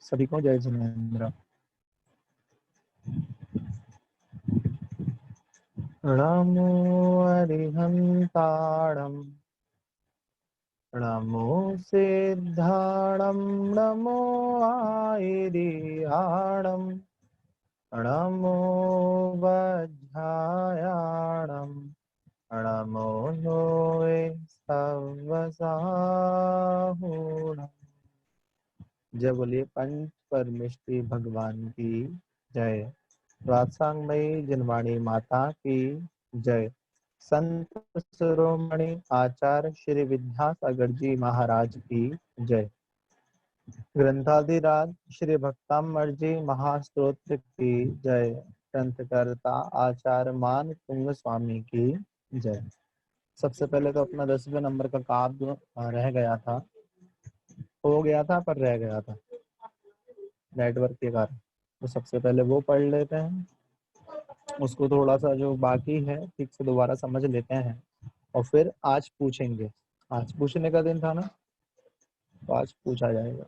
सभी को जय जिनेन्द्र। नमो अरिहंताणं नमो सिद्धाणं नमो आयिरियाणं नमो वज्रायाणं नमो लोए सवसाहुणम्। जय बोलिए पंच परमेष्टि भगवान की जय। राजसांगमयी जिनवाणी माता की जय। संत शिरोमणि आचार्य श्री विद्यासागर जी महाराज की जय। ग्रंथाधिराज श्री भक्ताम्बर जी महास्तोत्र की जय। ग्रंथकर्ता आचार्य मान कुंग स्वामी की जय। सबसे पहले तो अपना 10वें नंबर का काव्य रह गया था, हो गया था पर रह गया था नेटवर्क के कारण, तो सबसे पहले वो पढ़ लेते हैं। उसको थोड़ा सा जो बाकी है ठीक से दोबारा समझ लेते हैं और फिर आज पूछेंगे। आज पूछने का दिन था ना, तो आज पूछा जाएगा।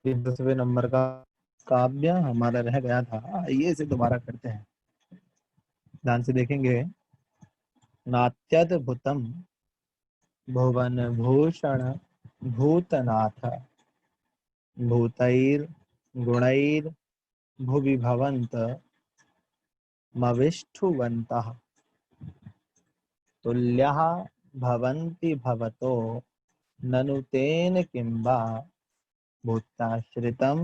ये 10वें नंबर का काव्य हमारा रह गया था, आइए इसे दोबारा करते हैं। ध्यान से देखेंगे। नात्यद्भुतम भुवन भूषण भूतनाथ भूतैर गुणैर भुवि भवन्त मविष्ठुवन्तः तुल्यः भवन्ति भवतो ननु तेन किंबा भूताश्रितं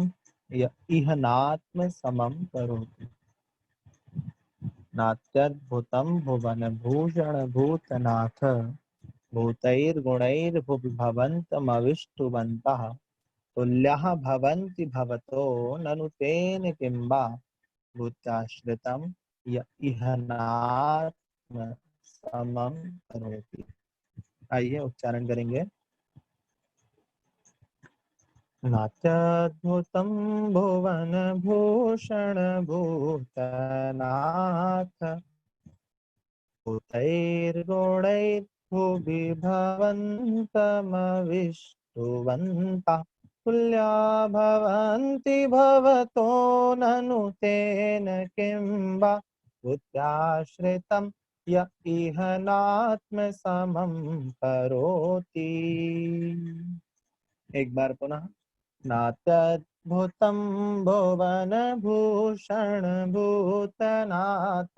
य इह नात्म समं करोति। नात्यद्भुतं भुवन भूषण भूतनाथ भूतैर्गुणैर्भुवि भवन्तमविष्टुवन्तः तुल्यः भवन्ति भवतो ननु तेन किंबा भूताश्रितं य इह नात्म समं करोति। आइए उच्चारण करेंगे। नात्यद्भुतं भुवन भूषण भूतनाथ भूतैर्गुणैर्भुवि भवन्तमविष्टुवन्तः तुल्या भवन्ति भवतो ननु तेन किंबा भूत्याश्रितं य इह नात्म समं करोति। एक बार पुनः। नात्यद्भुतं भुवन भूषण भूतनाथ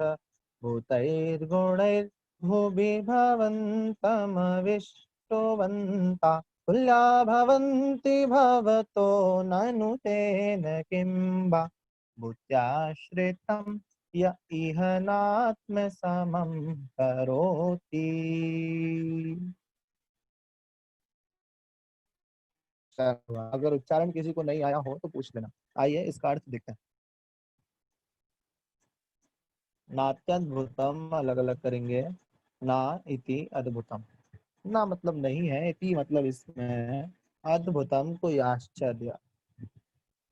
भूतैर्गुणैर्भुवि भवन्तमविष्टुवन्तः तुल्या भवन्ति भवतो ननु तेन किंबा भूत्याश्रितं य इह नात्म समं करोति। अगर उच्चारण किसी को नहीं आया हो तो पूछ लेना। आइए इसका अर्थ देखते हैं। नात्यद्भुतम अलग अलग करेंगे। ना इति अद्भुतम। ना मतलब नहीं है, इति मतलब इसमें अद्भुतम कोई आश्चर्य,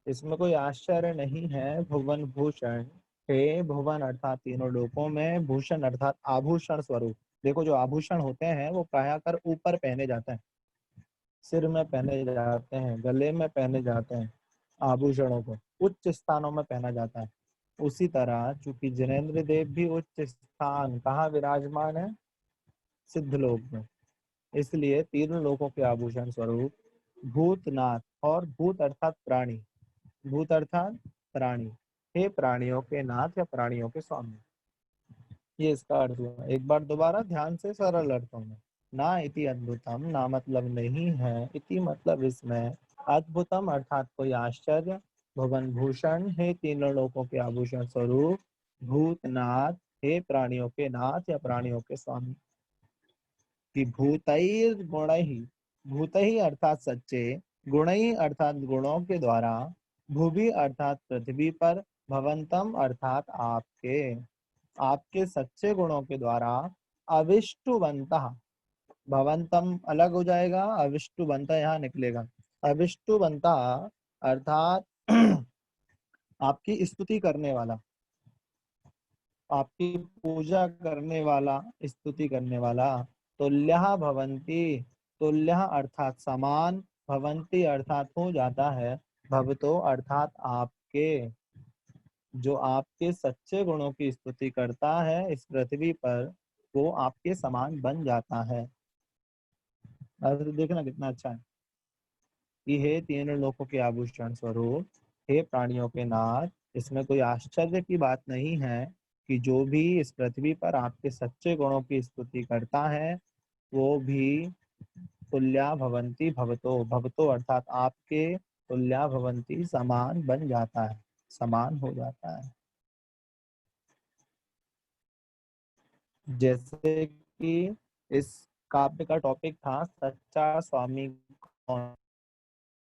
इसमें कोई आश्चर्य नहीं है। भुवन भूषण, हे भुवन अर्थात तीनों लोकों में, भूषण अर्थात आभूषण स्वरूप। देखो जो आभूषण होते हैं वो प्रायः कर ऊपर पहने जाते हैं, सिर में पहने जाते हैं, गले में पहने जाते हैं। आभूषणों को उच्च स्थानों में पहना जाता है। उसी तरह चूंकि जिनेन्द्र देव भी उच्च स्थान कहाँ विराजमान है, सिद्ध लोक में, इसलिए तीनों लोकों के आभूषण स्वरूप भूतनाथ, और भूत अर्थात प्राणी, भूत अर्थात प्राणी, हे प्राणियों के नाथ या प्राणियों के स्वामी, ये इसका अर्थ हुआ। एक बार दोबारा ध्यान से सरल अर्थों में। ना इति अद्भुतम, ना मतलब नहीं है, इति मतलब इसमें, अद्भुतम अर्थात कोई आश्चर्य, भुवन भूषण हे तीनों लोकों के आभूषण स्वरूप, भूतनाथ हे प्राणियों के नाथ या प्राणियों के स्वामी, कि भूतैर गुण ही, भूत ही अर्थात सच्चे, गुण ही अर्थात गुणों के द्वारा, भूवि अर्थात पृथ्वी पर, भवंतम अर्थात आपके, आपके सच्चे गुणों के द्वारा अविष्टुवंतः, भवंतम अलग हो जाएगा, अविष्टुवंतः यहाँ निकलेगा। अविष्टुवंतः अर्थात आपकी स्तुति करने वाला, आपकी पूजा करने वाला, स्तुति करने वाला। तुल्यः भवन्ति, तुल्यः अर्थात समान, भवन्ति अर्थात हो जाता है, भवतो अर्थात आपके, जो आपके सच्चे गुणों की स्तुति करता है इस पृथ्वी पर, वो आपके समान बन जाता है। अर्थ देखना कितना अच्छा है कि हे तीन लोकों के आभूषण स्वरूप, हे प्राणियों के नाथ, इसमें कोई आश्चर्य की बात नहीं है कि जो भी इस पृथ्वी पर आपके सच्चे गुणों की स्तुति करता है वो भी तुल्या भवंती भवतो, भवतो अर्थात आपके, तुल्या भवंती समान बन जाता है, समान हो जाता है। जैसे कि इस काव्य का टॉपिक था सच्चा स्वामी कौन,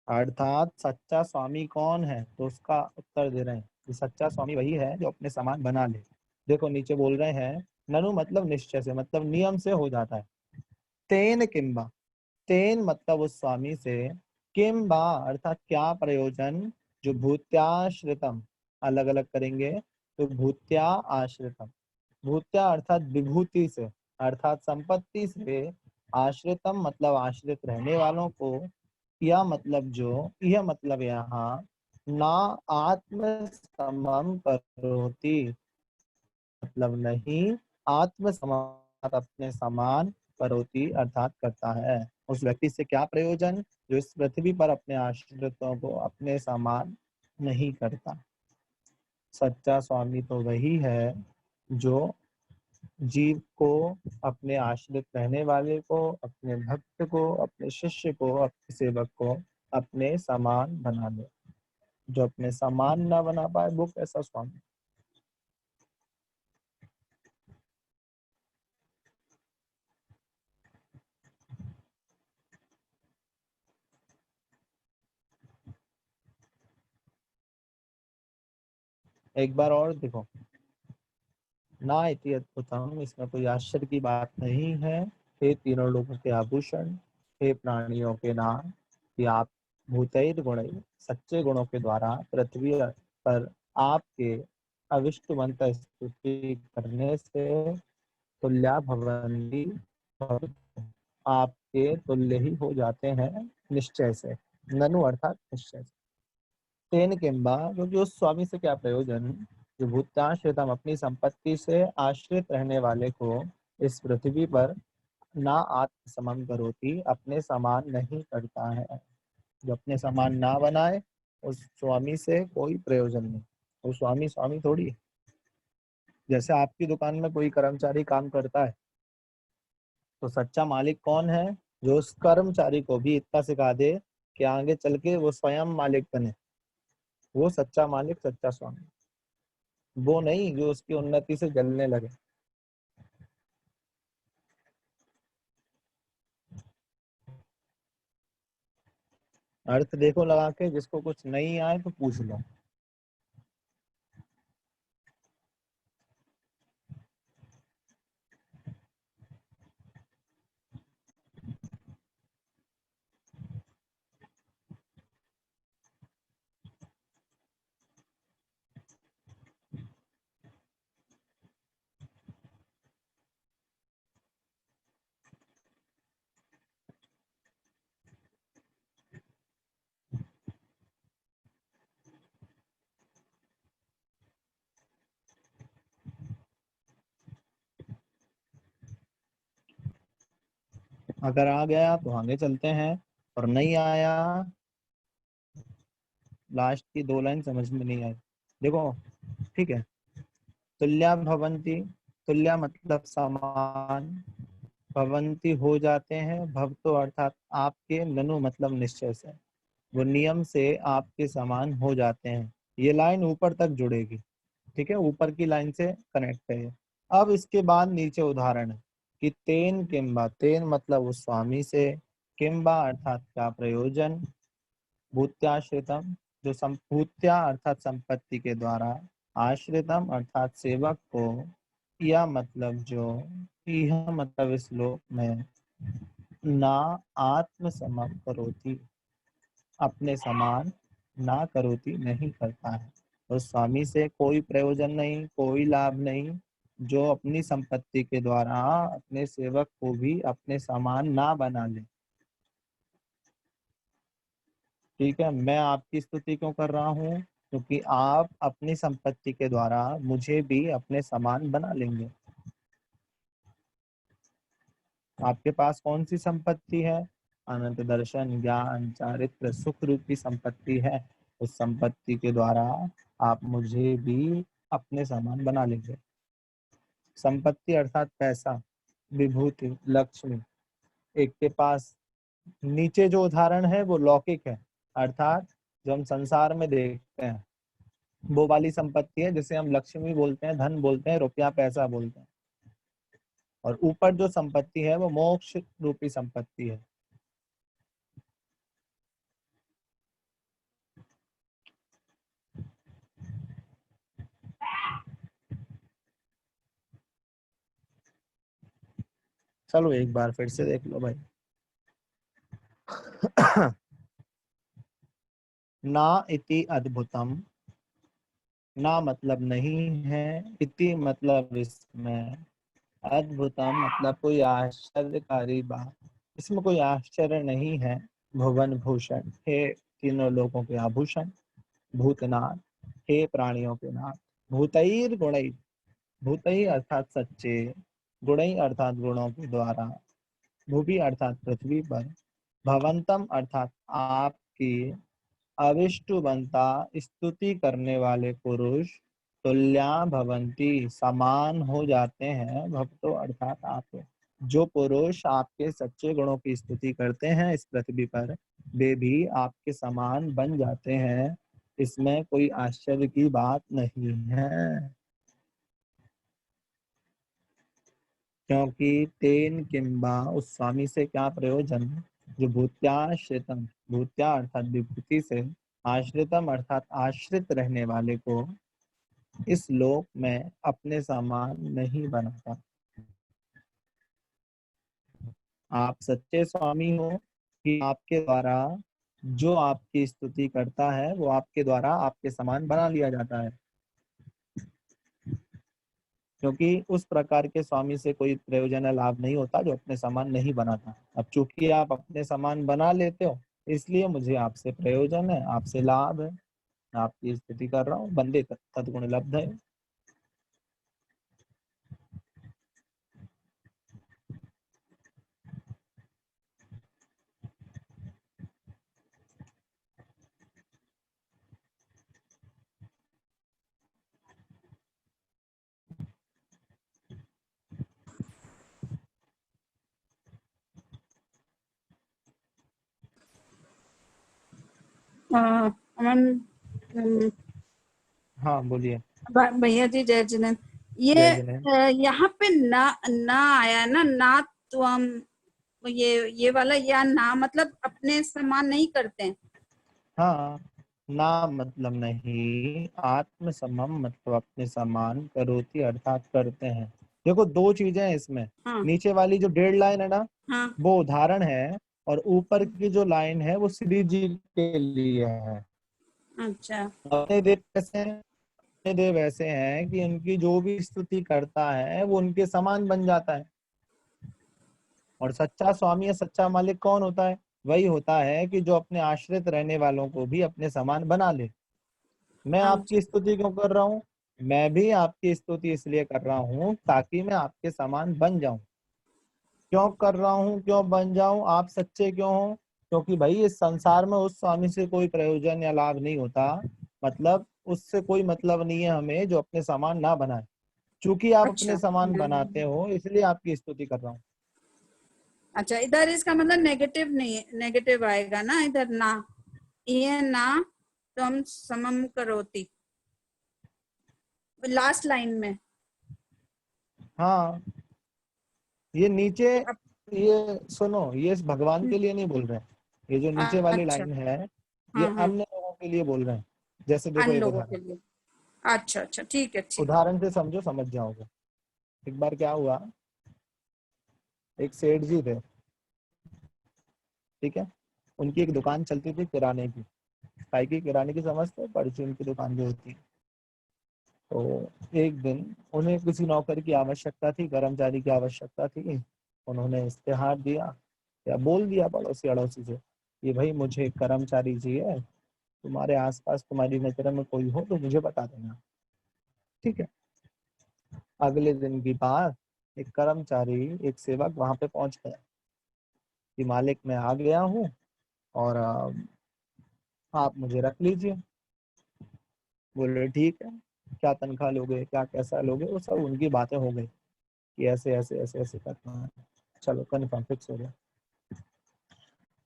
अर्थात सच्चा स्वामी कौन है, तो उसका उत्तर दे रहे हैं कि सच्चा स्वामी वही है जो अपने समान बना ले। देखो नीचे बोल रहे हैं ननु मतलब निश्चय से, मतलब नियम से हो जाता है। तेन किम्बा, तेन मतलब उस स्वामी से, किम्बा अर्थात क्या प्रयोजन, जो भूत्याश्रितम, अलग अलग करेंगे तो भूत्या आश्रितम, भूत्या अर्थात विभूति से, अर्थात संपत्ति से, आश्रितम मतलब आश्रित रहने वालों को, यह मतलब जो, यह मतलब यहाँ ना आत्म समम करोति, मतलब नहीं आत्म समान अपने समान, करोति अर्थात करता है। उस व्यक्ति से क्या प्रयोजन, जो इस पृथ्वी पर अपने आश्रितों को अपने समान नहीं करता। सच्चा स्वामी तो वही है जो जीव को, अपने आश्रित रहने वाले को, अपने भक्त को, अपने शिष्य को, अपने सेवक को अपने समान बना ले। जो अपने समान ना बना पाए वो कैसा स्वामी। एक बार और देखो, ना इति अद्भुतम, इसमें कोई आश्चर्य की बात नहीं है। हे तीनों लोगों के आभूषण, हे प्राणियों के नाम, कि आप भूतैर गुण, सच्चे गुणों के द्वारा पृथ्वी पर आपके अविष्टवंत स्तुति करने से तुल्या भवन्ति, आपके तुल्य ही हो जाते हैं निश्चय से, ननु अर्थात निश्चय से। तेन किम्बा क्योंकि उस स्वामी से क्या प्रयोजन, जो भूताश्रितम अपनी संपत्ति से आश्रित रहने वाले को इस पृथ्वी पर ना आत्म समम करोति अपने समान नहीं करता है। जो अपने समान ना बनाए उस स्वामी से कोई प्रयोजन नहीं। वो स्वामी स्वामी थोड़ी है। जैसे आपकी दुकान में कोई कर्मचारी काम करता है तो सच्चा मालिक कौन है, जो उस कर्मचारी को भी इतना सिखा दे कि आगे चल के वो स्वयं मालिक बने, वो सच्चा मालिक सच्चा स्वामी। वो नहीं जो उसकी उन्नति से जलने लगे। अर्थ देखो लगा के, जिसको कुछ नहीं आए तो पूछ लो। अगर आ गया तो आगे चलते हैं, और नहीं आया, लास्ट की दो लाइन समझ में नहीं आई। देखो ठीक है, तुल्या भवंती, तुल्या मतलब समान, भवंती हो जाते हैं, भव तो अर्थात आपके, ननु मतलब निश्चय से, वो नियम से आपके समान हो जाते हैं। ये लाइन ऊपर तक जुड़ेगी, ठीक है, ऊपर की लाइन से कनेक्ट है ये। अब इसके बाद नीचे उदाहरण है कि तेन किम्बा, तेन मतलब उस स्वामी से, किम्बा अर्थात क्या प्रयोजन, भूत्याश्रितम जो भूत्या अर्थात संपत्ति के द्वारा, आश्रितम अर्थात सेवक को, यह मतलब जो यह मतलब इस श्लोक में ना आत्म समम करोति, अपने समान ना करोति नहीं करता है। तो स्वामी से कोई प्रयोजन नहीं, कोई लाभ नहीं, जो अपनी संपत्ति के द्वारा अपने सेवक को भी अपने समान ना बना ले। ठीक है, मैं आपकी स्तुति क्यों कर रहा हूँ? क्योंकि आप अपनी संपत्ति के द्वारा मुझे भी अपने समान बना लेंगे। आपके पास कौन सी संपत्ति है? अनंत दर्शन, ज्ञान, चारित्र, सुख रूपी संपत्ति है। उस संपत्ति के द्वारा आप मुझे भी अपने समान बना लेंगे। संपत्ति अर्थात पैसा, विभूति, लक्ष्मी। एक के पास नीचे जो उदाहरण है वो लौकिक है, अर्थात जो हम संसार में देखते हैं वो वाली संपत्ति है, जिसे हम लक्ष्मी बोलते हैं, धन बोलते हैं, रुपया पैसा बोलते हैं। और ऊपर जो संपत्ति है वो मोक्ष रूपी संपत्ति है। चलो एक बार फिर से देख लो भाई। ना इति अद्भुतम, ना मतलब नहीं है, इति मतलब इसमें, अद्भुतम मतलब कोई आश्चर्यकारी बात, इसमें कोई आश्चर्य नहीं है। भुवन भूषण, हे तीनों लोगों के आभूषण, भूतनाथ, हे प्राणियों के नाथ, भूतैर गुणैर, भूतैर अर्थात सच्चे, गुणैर अर्थात गुणों के द्वारा, भूपि अर्थात पृथ्वी पर, भवंतम अर्थात आपकी, अविष्टु बनता स्तुति करने वाले पुरुष, तुल्या भवंती समान हो जाते हैं, भक्तो अर्थात आप। जो पुरुष आपके सच्चे गुणों की स्तुति करते हैं इस पृथ्वी पर, वे भी आपके समान बन जाते हैं। इसमें कोई आश्चर्य की बात नहीं है, क्योंकि तेन किंबा उस स्वामी से क्या प्रयोजन, जो भूत्याश्रितम, भूत्या अर्थात विभूति से, आश्रितम अर्थात आश्रित रहने वाले को इस लोक में अपने समान नहीं बनाता। आप सच्चे स्वामी हो कि आपके द्वारा जो आपकी स्तुति करता है वो आपके द्वारा आपके समान बना लिया जाता है, क्योंकि उस प्रकार के स्वामी से कोई प्रयोजन या लाभ नहीं होता जो अपने समान नहीं बनाता। अब चूंकि आप अपने समान बना लेते हो, इसलिए मुझे आपसे प्रयोजन है, आपसे लाभ है। आपकी स्तुति कर रहा हूँ, बंदे तद्गुण लब्ध है। अमन, हाँ बोलिए। भैया जी जय जिनेंद्र। ये जय जिनेंद्र। यहाँ पे ना ना आया ना, ना त्वम, ये वाला या ना मतलब अपने समान नहीं करते हैं। हाँ, ना मतलब नहीं, आत्म समम मतलब अपने समान, करोति अर्थात करते हैं। देखो दो चीजें हैं इसमें। हाँ नीचे वाली जो डेढ़ लाइन है ना, हाँ। वो उदाहरण है, और ऊपर की जो लाइन है वो श्री जी के लिए है। अच्छा अपने देव कैसे हैं? अपने देव ऐसे हैं कि उनकी जो भी स्तुति करता है वो उनके समान बन जाता है। और सच्चा स्वामी या सच्चा मालिक कौन होता है? वही होता है कि जो अपने आश्रित रहने वालों को भी अपने समान बना ले। मैं आपकी अच्छा स्तुति क्यों कर रहा हूँ? मैं भी आपकी स्तुति इसलिए कर रहा हूँ ताकि मैं आपके समान बन जाऊं। क्यों कर रहा हूँ, क्यों बन जाऊं? आप सच्चे क्यों हो? क्योंकि भाई इस संसार में उस स्वामी से कोई प्रयोजन या लाभ नहीं होता, मतलब उससे कोई मतलब नहीं है हमें जो अपने समान ना बनाए। चूंकि आप अच्छा। अपने समान बनाते हो इसलिए आपकी स्तुति कर रहा हूँ। अच्छा, इधर इसका मतलब नेगेटिव नहीं है, नेगेटिव आएगा ना इधर ना, ये ना तुम समम करोति लास्ट लाइन में। हाँ, ये नीचे, अब ये सुनो, ये भगवान के लिए नहीं बोल रहे हैं। ये जो नीचे वाली अच्छा। लाइन है, ये हाँ हाँ, अन्य लोगों के लिए बोल रहे हैं। जैसे देखो अन्य एक लोगों उदाहरण, के लिए। अच्छा अच्छा, ठीक है ठीक। उदाहरण से समझो, समझ जाओगे। एक बार क्या हुआ, एक सेठ जी थे, ठीक है, उनकी एक दुकान चलती थी किराने की, काय की किराने की समझते, परचून की दुकान जो होती है। तो एक दिन उन्हें किसी नौकर की आवश्यकता थी, कर्मचारी की आवश्यकता थी। उन्होंने इस्तेहार दिया या बोल दिया पड़ोसी अड़ोसी से कि भाई मुझे एक कर्मचारी चाहिए, तुम्हारे आसपास तुम्हारी नजर में कोई हो तो मुझे बता देना, ठीक है। अगले दिन की बात, एक कर्मचारी, एक सेवक वहां पे पहुंच गया कि मालिक मैं आ गया हूँ और आप मुझे रख लीजिए। बोले ठीक है, क्या तनख्वाह लोगे, क्या कैसा लोगे, वो सब उनकी बातें हो गई कि ऐसे ऐसे ऐसे ऐसे करना है, चलो कन्फर्म फिक्स हो गया।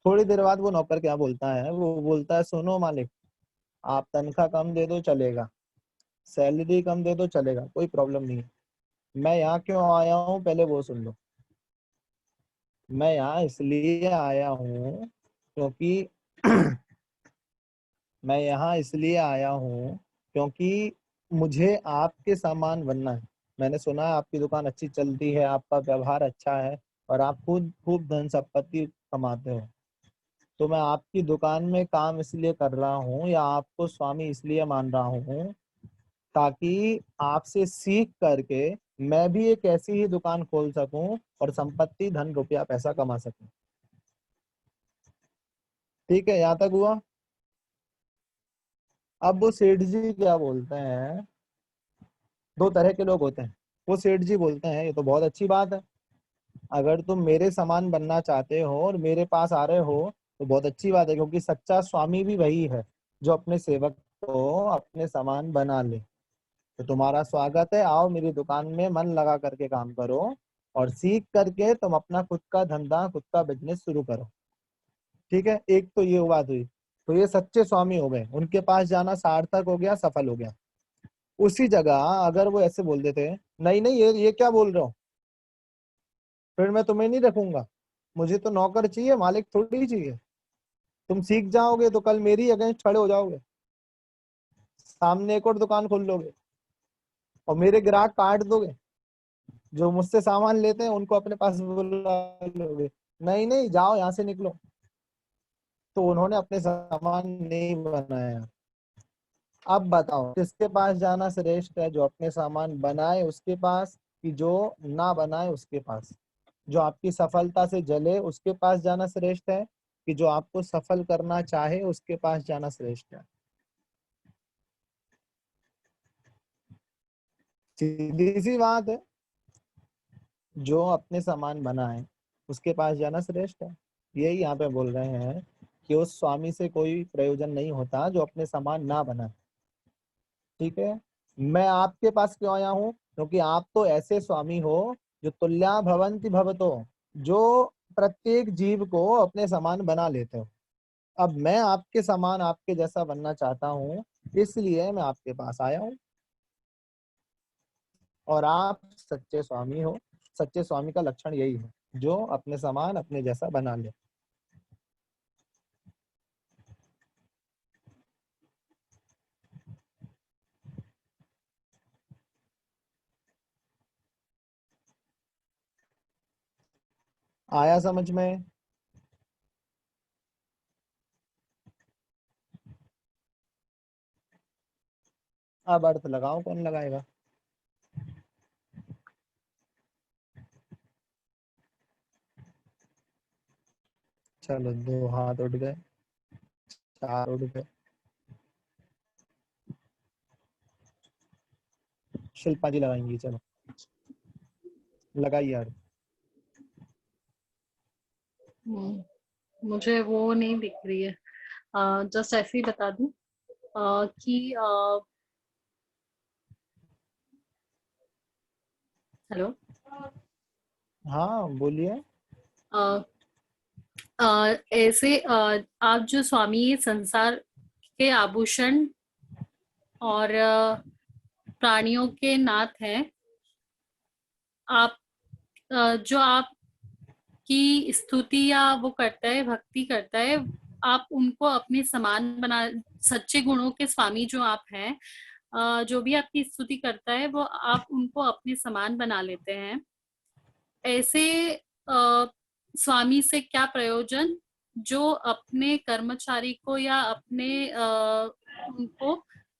थोड़ी देर बाद वो नौकर क्या बोलता है, वो बोलता है सुनो मालिक, आप तनख्वाह कम दे दो चलेगा, सैलरी कम दे दो चलेगा, कोई प्रॉब्लम नहीं है। मैं यहाँ क्यों आया हूँ पहले वो सुन लो। मैं यहाँ इसलिए आया हूँ क्योंकि मैं यहाँ इसलिए आया हूँ क्योंकि मुझे आपके सामान बनना है। मैंने सुना है आपकी दुकान अच्छी चलती है, आपका व्यवहार अच्छा है और आप खुद खूब धन संपत्ति कमाते हो। तो मैं आपकी दुकान में काम इसलिए कर रहा हूँ या आपको स्वामी इसलिए मान रहा हूँ ताकि आपसे सीख करके मैं भी एक ऐसी ही दुकान खोल सकूं और संपत्ति धन रुपया पैसा कमा सकूं। ठीक है, यहाँ तक हुआ। अब वो सेठ जी क्या बोलते हैं, दो तरह के लोग होते हैं। वो सेठ जी बोलते हैं ये तो बहुत अच्छी बात है, अगर तुम मेरे समान बनना चाहते हो और मेरे पास आ रहे हो तो बहुत अच्छी बात है, क्योंकि सच्चा स्वामी भी वही है जो अपने सेवक को अपने समान बना ले। तो तुम्हारा स्वागत है, आओ मेरी दुकान में मन लगा करके काम करो और सीख करके तुम अपना खुद का धंधा, खुद का बिजनेस शुरू करो। ठीक है, एक तो ये बात हुई। तो ये सच्चे स्वामी हो गए, उनके पास जाना सार्थक हो गया, सफल हो गया। उसी जगह अगर वो ऐसे बोल देते नहीं नहीं ये क्या बोल रहे हो, फिर मैं तुम्हें नहीं रखूंगा, मुझे तो नौकर चाहिए, मालिक थोड़ी ही चाहिए। तुम सीख जाओगे तो कल मेरी अगेंस्ट खड़े हो जाओगे, सामने एक और दुकान खोल लोगे और मेरे ग्राहक काट दोगे, जो मुझसे सामान लेते हैं उनको अपने पास बुला लोगे। नहीं नहीं जाओ यहाँ से निकलो। तो उन्होंने अपने सामान नहीं बनाया। अब बताओ किसके पास जाना श्रेष्ठ है, जो अपने सामान बनाए उसके पास कि जो ना बनाए उसके पास। जो आपकी सफलता से जले उसके पास जाना श्रेष्ठ है कि जो आपको सफल करना चाहे उसके पास जाना श्रेष्ठ है। सीधी सी बात है, जो अपने सामान बनाए उसके पास जाना श्रेष्ठ है। यही यहाँ पे बोल रहे हैं कि उस स्वामी से कोई प्रयोजन नहीं होता जो अपने सामान ना बनाए। ठीक है, मैं आपके पास क्यों आया हूँ, क्योंकि आप तो ऐसे स्वामी हो जो तुल्या भवन्ति भवतो, जो प्रत्येक जीव को अपने समान बना लेते हो। अब मैं आपके समान, आपके जैसा बनना चाहता हूँ, इसलिए मैं आपके पास आया हूँ। और आप सच्चे स्वामी हो। सच्चे स्वामी का लक्षण यही है, जो अपने समान अपने जैसा बना ले। आया समझ में। अब अर्थ लगाओ, कौन लगाएगा। चलो, दो हाथ उठ गए, चार उठ गए। शिल्पा जी लगाएंगी, चलो लगाइए यार। मुझे वो नहीं दिख रही है, जस्ट ऐसे ही बता दूं कि हेलो। हाँ बोलिए। ऐसे आप जो स्वामी ये संसार के आभूषण और प्राणियों के नाथ हैं, आप जो आप की स्तुति या वो करता है, भक्ति करता है, आप उनको अपने समान बना, सच्चे गुणों के स्वामी जो आप हैं, जो भी आपकी स्तुति करता है वो आप उनको अपने समान बना लेते हैं। ऐसे स्वामी से क्या प्रयोजन जो अपने कर्मचारी को या अपने उनको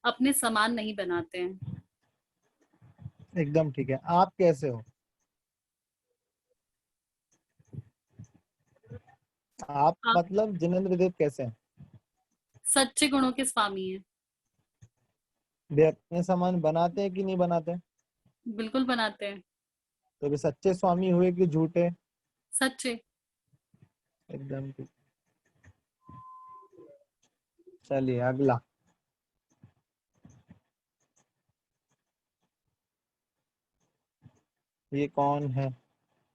अपने समान नहीं बनाते हैं। एकदम ठीक है। आप कैसे हो? आप आप मतलब जिनेंद्र देव कैसे हैं? सच्चे गुणों के स्वामी हैं। वे अपने सामान बनाते हैं कि नहीं बनाते? बिल्कुल बनाते हैं। तो वे सच्चे स्वामी हुए कि झूठे? सच्चे। एकदम ठीक। चलिए अगला। ये कौन है?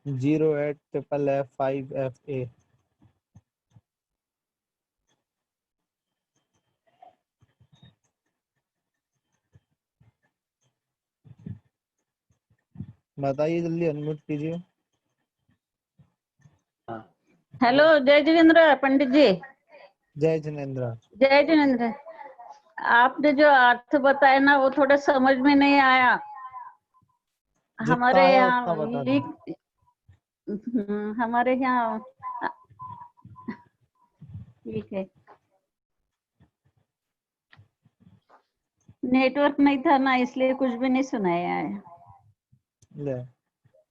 08FFF5FA। बताइए, जल्दी अनम्यूट कीजिए। हेलो, जय जिनेन्द्र पंडित जी। जय जिनेन्द्र। जय जिनेन्द्र। आपने जो अर्थ बताया ना वो थोड़ा समझ में नहीं आया। जितना हमारे आया यहाँ उतना बता दो। हमारे यहाँ ठीक है, नेटवर्क नहीं था ना इसलिए कुछ भी नहीं सुनाया है। ले,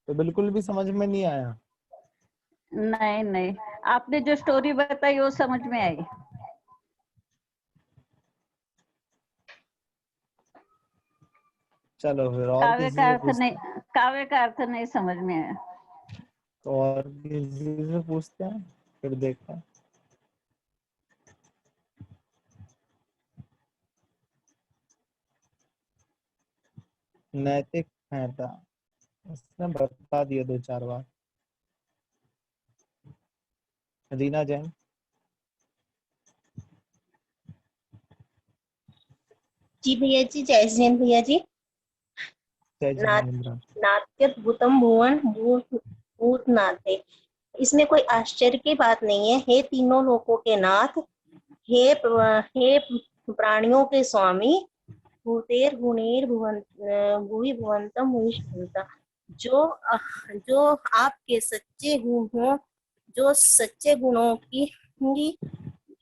तो बिल्कुल भी समझ में नहीं आया। नहीं नहीं, आपने जो स्टोरी बताई वो समझ में आई। चलो फिर और किसी से पूछते हैं। काव्य का अर्थ नहीं समझ में आया। तो और किसी से पूछते हैं, फिर देखते हैं। नैतिक है था, उसने बता दिया 2-4 बार। रीना जैन। जी भैया जी, जय जैन भैया जी। जय नाथ जिनेन्द्र। नाट्यद्भुतम भुवन भूतनाथे। इसमें कोई आश्चर्य की बात नहीं है। हे तीनों लोकों के नाथ, हे प्राणियों के स्वामी, भूतेर गुणेर भुवि भुवंतम भुविष्ठुता। जो जो आपके सच्चे गुण हो, जो सच्चे गुणों की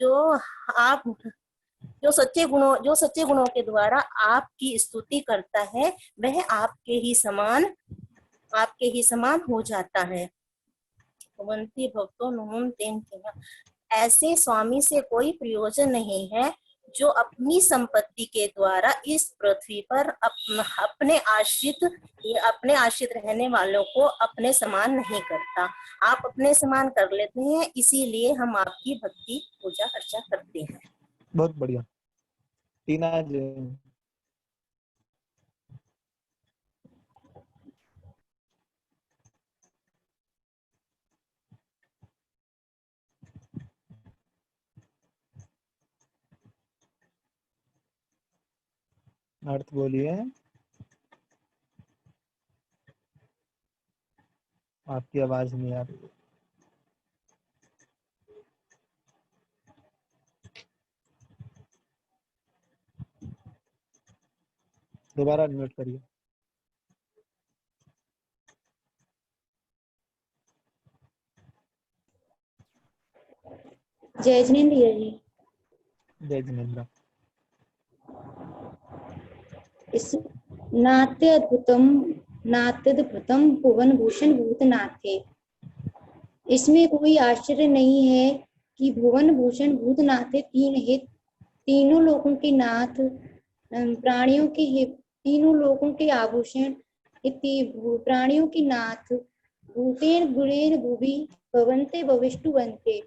जो आप जो सच्चे गुणों के द्वारा आपकी स्तुति करता है वह आपके ही समान हो जाता है। भवन्ति भक्तो नुम तेन किन्हा। ऐसे स्वामी से कोई प्रयोजन नहीं है जो अपनी संपत्ति के द्वारा इस पृथ्वी पर अपने आश्रित रहने वालों को अपने समान नहीं करता। आप अपने समान कर लेते हैं, इसीलिए हम आपकी भक्ति पूजा अर्चा करते हैं। बहुत बढ़िया। टीना जैन। अर्थ बोलिए। आपकी आवाज नहीं आ रही। दोबारा अनम्यूट करिए। जय जिनेन्द्र भैया जी। जय जिनेन्द्र। इस नाट्यद्भुतम भुवन भूषण भूतनाथे। इसमें कोई आश्चर्य नहीं है कि भुवन भूषण भूतनाथे तीनों लोगों के नाथ, प्राणियों के तीनों लोगों के आभूषण, प्राणियों के नाथ, भूतेन गुणेन भुवि भवन्ते भविष्टु बनते।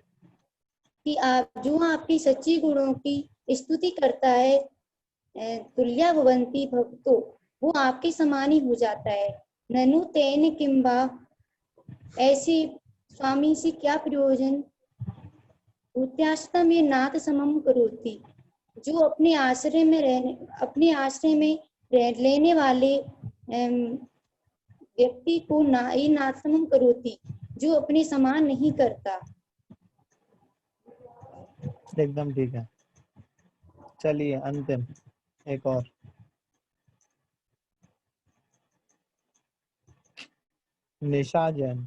कि आप जो आपकी सच्ची गुणों की स्तुति करता है, तुल्या भवन्ति भक्तो, वो आपके समान ही हो जाता है। ननु तेन किंबा, ऐसे स्वामी से क्या प्रयोजन। उत्यास्तम ये नाथ समम करोति, जो अपने आश्रय में लेने वाले व्यक्ति को ये नाथ समम करोति, जो अपने समान नहीं करता। एकदम ठीक है। चलिए अंतिम एक और। निशा जैन।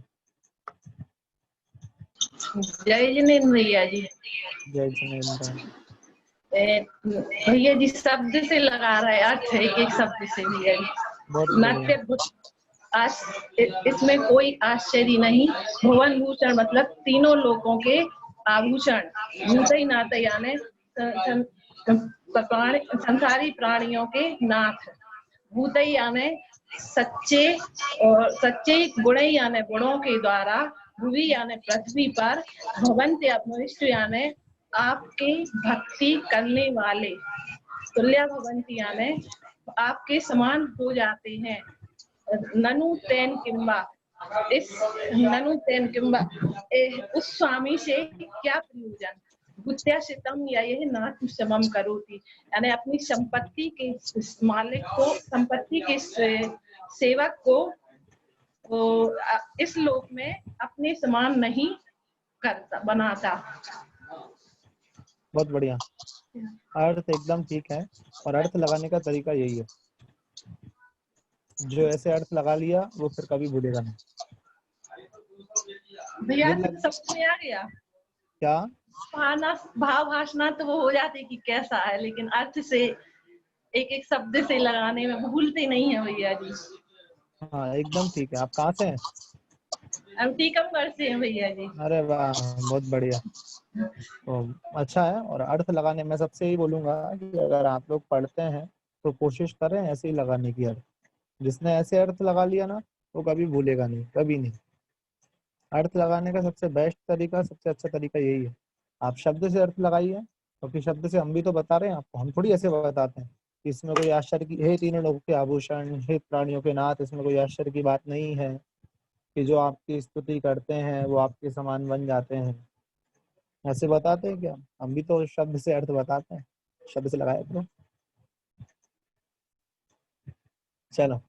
जय जिनेन्द्र भैया जी। जय जिनेन्द्र। भैया जी शब्द से लगा रहे अर्थ है, एक शब्द से भैया जी। बहुत बढ़िया। नाट्य इसमें कोई आश्चर्य नहीं। भुवन भूषण मतलब तीनों लोगों के आभूषण। भूतई नाथ यानी संसारी प्राणियों के नाथ। भूतई यानी सच्चे, और सच्चे गुणई यानी गुणों के द्वारा। भुवि यानी पृथ्वी पर। भवन्ति अभविष्ट यानी आपके भक्ति करने वाले। तुल्य भवन्ति यानी आपके समान हो जाते हैं। ननु तेन किंबा, इस ननु तेन किंबा उस स्वामी से क्या प्रयोजन। भूत्याशितम या यह नाथ समम करोति, यानी अपनी संपत्ति के मालिक को, संपत्ति के सेवक को इस लोक में अपने समान नहीं करता, बनाता। बहुत बढ़िया। अर्थ एकदम ठीक है, और अर्थ लगाने का तरीका यही है। जो ऐसे अर्थ लगा लिया वो फिर कभी भूलेगा नहीं। भैया समझ में आ गया क्या? भाव भाषणा तो वो हो जाती कि कैसा है, लेकिन अर्थ से एक एक शब्द से लगाने में भूलते नहीं है भैया जी। हाँ एकदम ठीक है। आप कहाँ से हैं? हम टीकमगढ़ से हैं भैया जी। अरे वाह, बहुत बढ़िया। तो अच्छा है। और अर्थ लगाने में सबसे ही बोलूंगा कि अगर आप लोग पढ़ते हैं तो कोशिश करें ऐसे ही लगाने की अर्थ। जिसने ऐसे अर्थ लगा लिया ना वो कभी भूलेगा नहीं, कभी नहीं। अर्थ लगाने का सबसे बेस्ट तरीका, सबसे अच्छा तरीका यही है। आप शब्द से अर्थ लगाइए, क्योंकि शब्द से हम भी तो बता रहे हैं आपको, हम थोड़ी ऐसे बताते हैं कि इसमें कोई आश्चर्य की, हे तीनों लोगों के आभूषण, हे प्राणियों के नाथ, इसमें कोई आश्चर्य की बात नहीं है कि जो आपकी स्तुति करते हैं वो आपके समान बन जाते हैं। ऐसे बताते हैं क्या? हम भी तो शब्द से अर्थ बताते हैं, शब्द से लगाए तो। चलो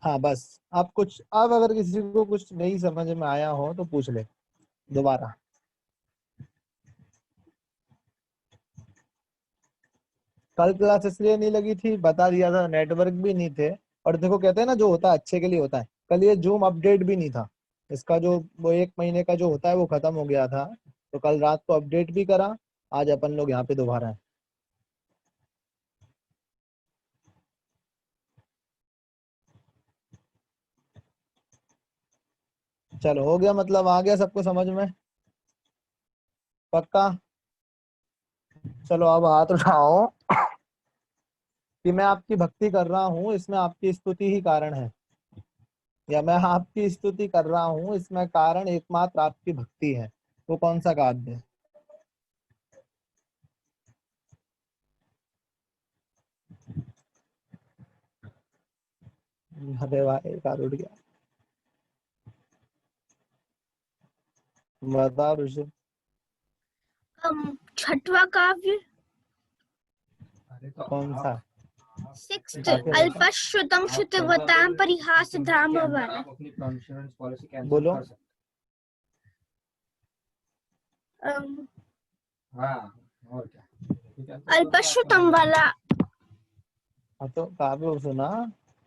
हाँ बस। अब कुछ, अब अगर किसी को कुछ नहीं समझ में आया हो तो पूछ ले दोबारा। कल क्लास इसलिए नहीं लगी थी, बता दिया था, नेटवर्क भी नहीं थे। और देखो कहते हैं ना, जो होता है अच्छे के लिए होता है। कल ये जूम अपडेट भी नहीं था, इसका जो वो 1 महीने का जो होता है वो खत्म हो गया था। तो कल रात को अपडेट भी करा, आज अपन लोग यहाँ पे दोबारा है। चलो हो गया, मतलब आ गया सबको समझ में? पक्का? चलो अब हाथ उठाओ कि मैं आपकी भक्ति कर रहा हूँ, इसमें आपकी स्तुति ही कारण है, या मैं आपकी स्तुति कर रहा हूँ इसमें कारण एकमात्र आपकी भक्ति है। वो कौन सा काव्य है? अरे वाह, एक हाथ उठ गया। बता ऋषि। छठवा काव्य कौन सा? सिक्स्थ अल्पश्रुतम श्रुतवताम परिहास धाम वाला। बोलो। अल्पश्रुतम वाला हाँ तो काव्य सुना।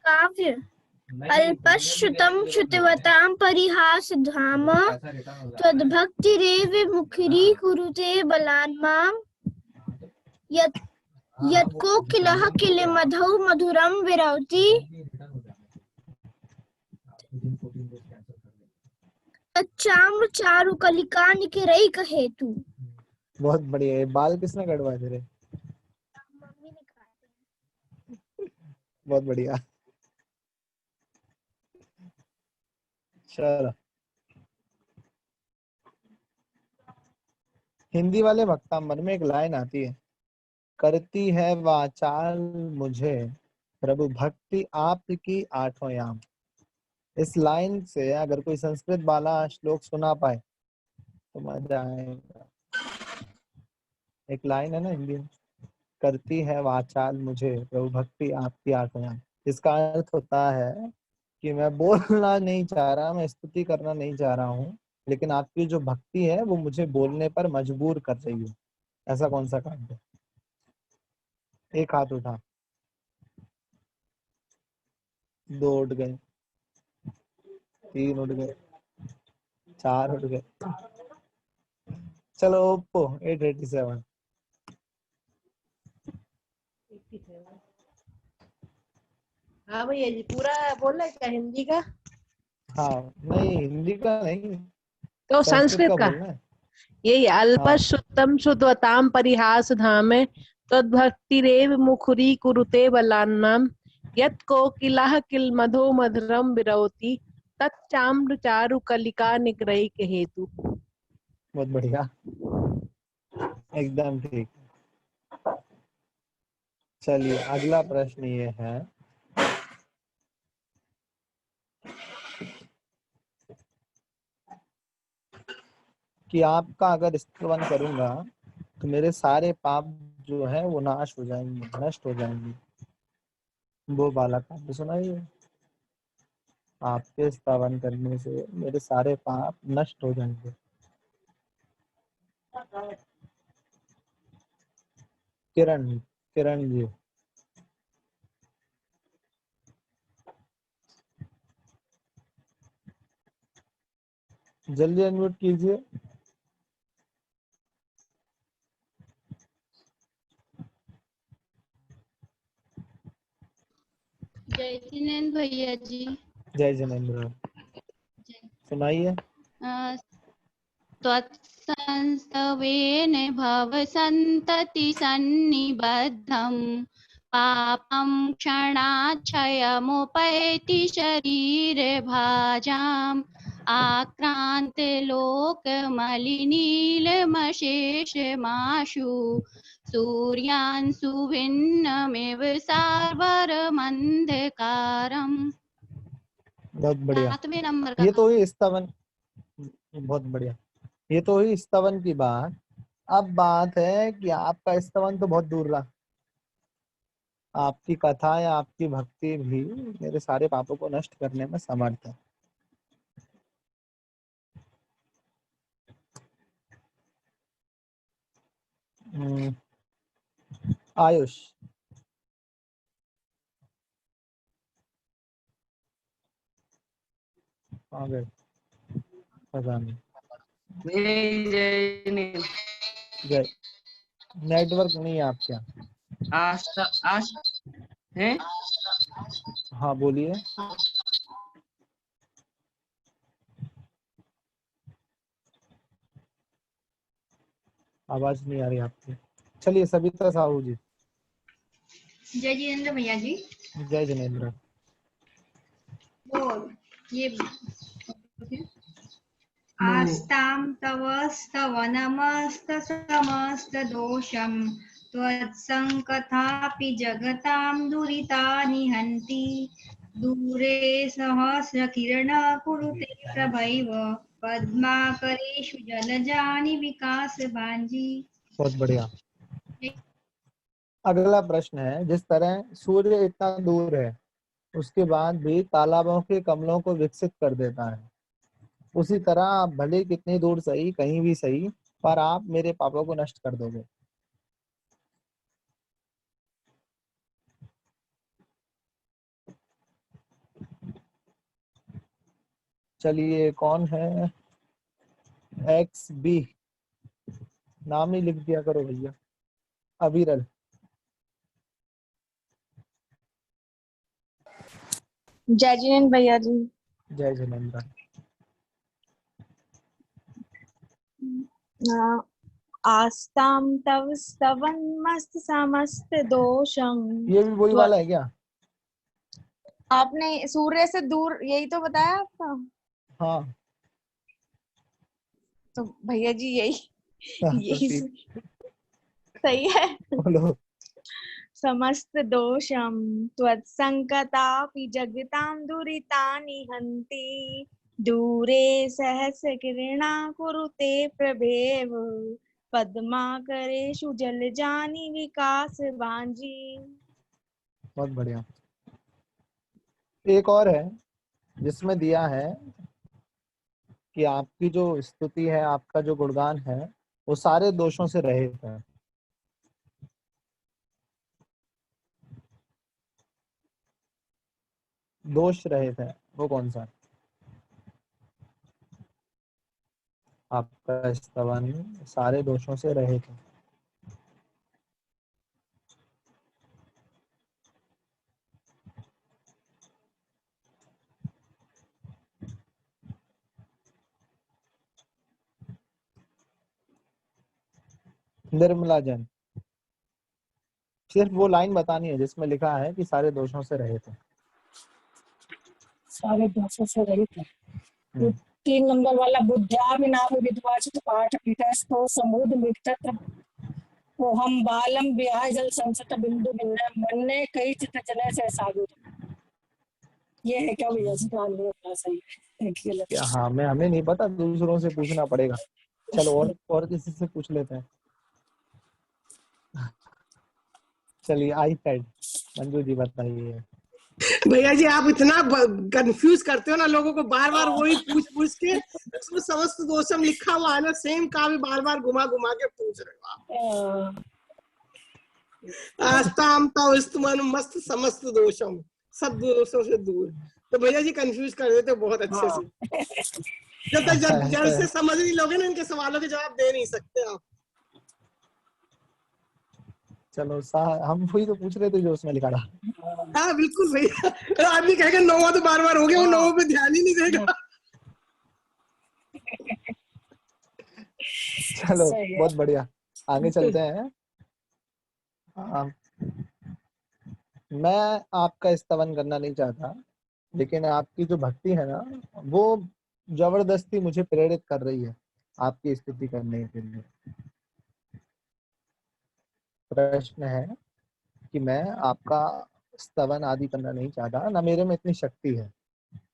काव्य अल्पश्रुतम श्रुतवताम परिहास धाम त्वद्भक्तिरेव मुखरी कुरुते बलान्माम यत्कोकिलः किल मधौ मधुरम विरौति चाम्र चारु कलिका निकरैक हेतु। बहुत बढ़िया। ये बाल किसने कटवाए तेरे? मम्मी ने कहा। बहुत बढ़िया। चलो हिंदी वाले भक्तांबर में एक लाइन आती है, करती है वाचाल मुझे प्रभु भक्ति आपकी आठों याम। इस लाइन से अगर कोई संस्कृत वाला श्लोक सुना पाए तो मजा आएगा। एक लाइन है ना हिंदी में, करती है वाचाल मुझे प्रभु भक्ति आपकी आठों याम। इसका अर्थ होता है कि मैं बोलना नहीं चाह रहा, मैं स्तुति करना नहीं चाह रहा हूँ, लेकिन आपकी जो भक्ति है वो मुझे बोलने पर मजबूर कर रही है। ऐसा कौन सा काम है? एक हाथ उठा, 2 उठ गए, 3 उठ गए, 4 उठ गए। चलो ओप्पो 887। हाँ भैया जी, पूरा बोला क्या हिंदी का? हाँ नहीं, हिंदी का नहीं, तो संस्कृत संस्कृत का का बोलना है। यही हाँ अल्पश्रुतम शुद्धवताम परिहास धामे तद्भक्तिरेव मुखुरी कुरुते बलान्नाम यत् कोकिलः किल मधो मधुरम विरौति तच्चाम्र चारु कलिका निग्रहिक हेतु। बहुत बढ़िया, एकदम ठीक। चलिए अगला प्रश्न ये है कि आपका अगर स्तवन करूंगा तो मेरे सारे पाप जो है वो नाश हो जाएंगे, नष्ट हो जाएंगे। वो बालक आपने सुना ही है, आपके स्तवन करने से मेरे सारे पाप नष्ट हो जाएंगे। किरण, किरण जी। जल्दी अनम्यूट कीजिए। जय जिनेन्द्र भैया जी। जय जिनेन्द्र, सुनाइए। त्वत्संस्तवेन भवसन्तति सन्निबद्धं पापं क्षणाच्छयमुपैति शरीरभाजाम् आक्रान्त लोकमलिनीलमशेषमाशु सूर्यांशु भिन्नमिव सार्वरमन्धकारम्। बहुत बढ़िया, 7वें नंबर का ये था। तो ही स्तवन, बहुत बढ़िया, ये तो ही स्तवन की बात। अब बात है कि आपका स्तवन तो बहुत दूर रहा, आपकी कथा या आपकी भक्ति भी मेरे सारे पापों को नष्ट करने में समर्थ है। आयुष, आ गए, पता नहीं। जय, नेटवर्क नहीं है आपके यहाँ? हैं? हाँ बोलिए। आवाज नहीं आ रही आपकी। चलिए सविता साहू जी। जय जिनेन्द्र भैया जी। जय जिनेन्द्र। वो ये आस्तां तव स्तवनमस्तसमस्तदोषं त्वत्सङ्कथापि जगतां दुरितानि हन्ति दूरे सहस्रकिरणकुरुते प्रभैव पद्माकरेषु जलजानि विकासभाञ्जी। बहुत बढ़िया। अगला प्रश्न है, जिस तरह सूर्य इतना दूर है उसके बाद भी तालाबों के कमलों को विकसित कर देता है, उसी तरह आप भले कितनी दूर सही, कहीं भी सही, पर आप मेरे पापों को नष्ट कर दोगे। चलिए कौन है? एक्स बी, नाम ही लिख दिया करो भैया। अविरल। जय जिनेन्द्र भैया जी। जय जिनेन्द्र। आस्ताम तव स्तवन मस्त समस्त दोषम। ये भी वही वाला है क्या? आपने सूर्य से दूर यही तो बताया आपका। हाँ तो भैया जी यही तो सही है। बोलो। समस्त दोषम त्वत्संकतापि जगतां दुरितानि हन्ति दूरे सहस्र किरणा कुरुते प्रभेव पद्माकरेषु जलजानि विकास भांजी। बहुत बढ़िया। एक और है जिसमें दिया है कि आपकी जो स्तुति है, आपका जो गुणगान है, वो सारे दोषों से रहित है। दोष रहित है, वो कौन सा? आपका स्तवन सारे दोषों से रहित है। निर्मला जैन, सिर्फ वो लाइन बतानी है जिसमें लिखा है कि सारे दोषों से रहित है। सारे दोषों से रहित है। तो 3 नंबर वाला बुद्ध्या नाम विद्वाचित पाठ पीठस्थो समुद मृतत्र ओहम बालम ब्याह जल संसत बिंदु बिन्ना मन्ने कई चित जने से सागर। ये है क्या भैया जी? सही है। क्या? हाँ, हमें नहीं पता, दूसरों से पूछना पड़ेगा। चलो और किसी से पूछ लेते हैं। चलिए, आई पैड मंजू जी बताइए। भैया जी आप इतना कंफ्यूज करते हो ना लोगों को, बार बार वही पूछ के, उसमें समस्त दोषम लिखा हुआ है ना, सेम का भी बार बार घुमा घुमा के पूछ रहे हो आप। आस्ताम ताउस्तमन मस्त समस्त दोषम, सब दोषों से दूर। तो भैया जी कंफ्यूज कर देते बहुत अच्छे से। जब तक जल्द से समझ नहीं लोगे ना इनके सवालों के जवाब दे नहीं सकते आप। चलो हम वही तो पूछ रहे थे जो उसमें लिखा था। हाँ बिल्कुल भैया, आदमी कहेगा 9वां तो बार बार हो गया, वो 9 पे ध्यान ही नहीं देगा। चलो बहुत बढ़िया, आगे चलते हैं। मैं आपका स्तवन करना नहीं चाहता, लेकिन आपकी जो भक्ति है ना, वो जबरदस्ती मुझे प्रेरित कर रही है आपकी स्तुति करने के लिए। प्रश्न है कि मैं आपका स्तवन आदि करना नहीं चाहता, ना मेरे में इतनी शक्ति है,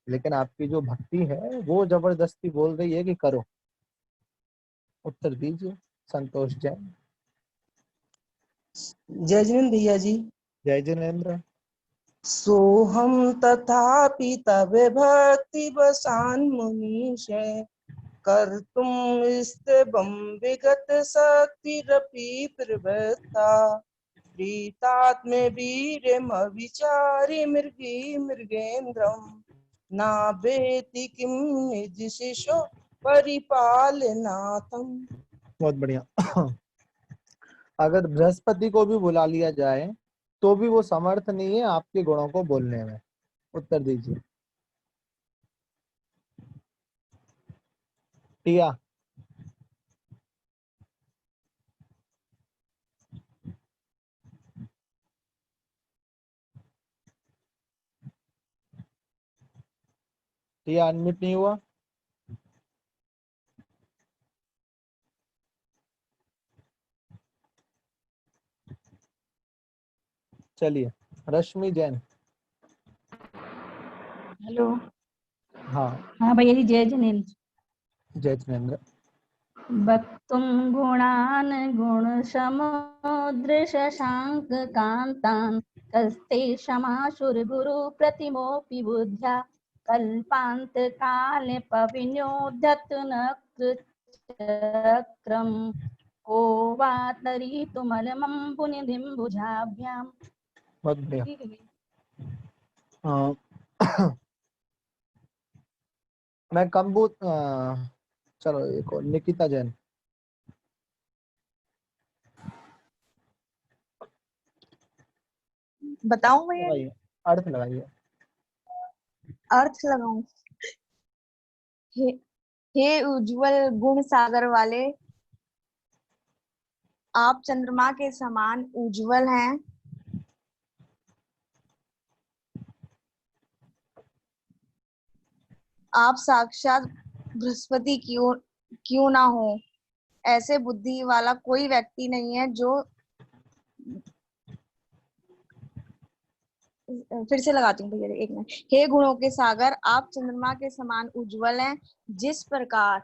लेकिन आपकी जो भक्ति है वो जबरदस्ती बोल रही है कि करो। उत्तर दीजिए संतोष जैन। जय जिनेन्द्र भैया जी। जय जिनेन्द्र। सोहम तथापि तब भक्ति बसान मुनीशे कर तुम स्तवम विगत शक्तिरपि प्रवृत्ता प्रीतात्म वीर्यम विचारि मृगी मृगेन्द्रम नाभेति किम निज शिशो परिपालनाथम। बहुत बढ़िया। अगर बृहस्पति को भी बुला लिया जाए तो भी वो समर्थ नहीं है आपके गुणों को बोलने में। उत्तर दीजिए। टिया। टिया अनम्यूट नहीं हुआ। चलिए, रश्मि जैन। हेलो। हाँ भैया जी, जय जिनेन्द्र। जय जिनेन्द्र। वक्तुं गुणान् गुण समुद्र शशांक कांतान् कस्ते क्षमाशुर गुरु प्रतिमोपि बुद्ध्या कल्पांत काले पविन्योद्यत नक्रम को वा तरीतुमलमं पुनिधिं भुजाभ्याम्। बहुत बढ़िया। मैं कंबू चलो एक और, निकिता जैन। बताऊं भैया? अर्थ लगाइए। अर्थ लगाऊं? हे उज्जवल गुण सागर वाले, आप चंद्रमा के समान उज्जवल हैं। आप साक्षात बृहस्पति क्यों ना हो, ऐसे बुद्धि वाला कोई व्यक्ति नहीं है जो, फिर से लगाती हूँ भैया एक मिनट। हे गुणों के सागर, आप चंद्रमा के समान उज्जवल हैं। जिस प्रकार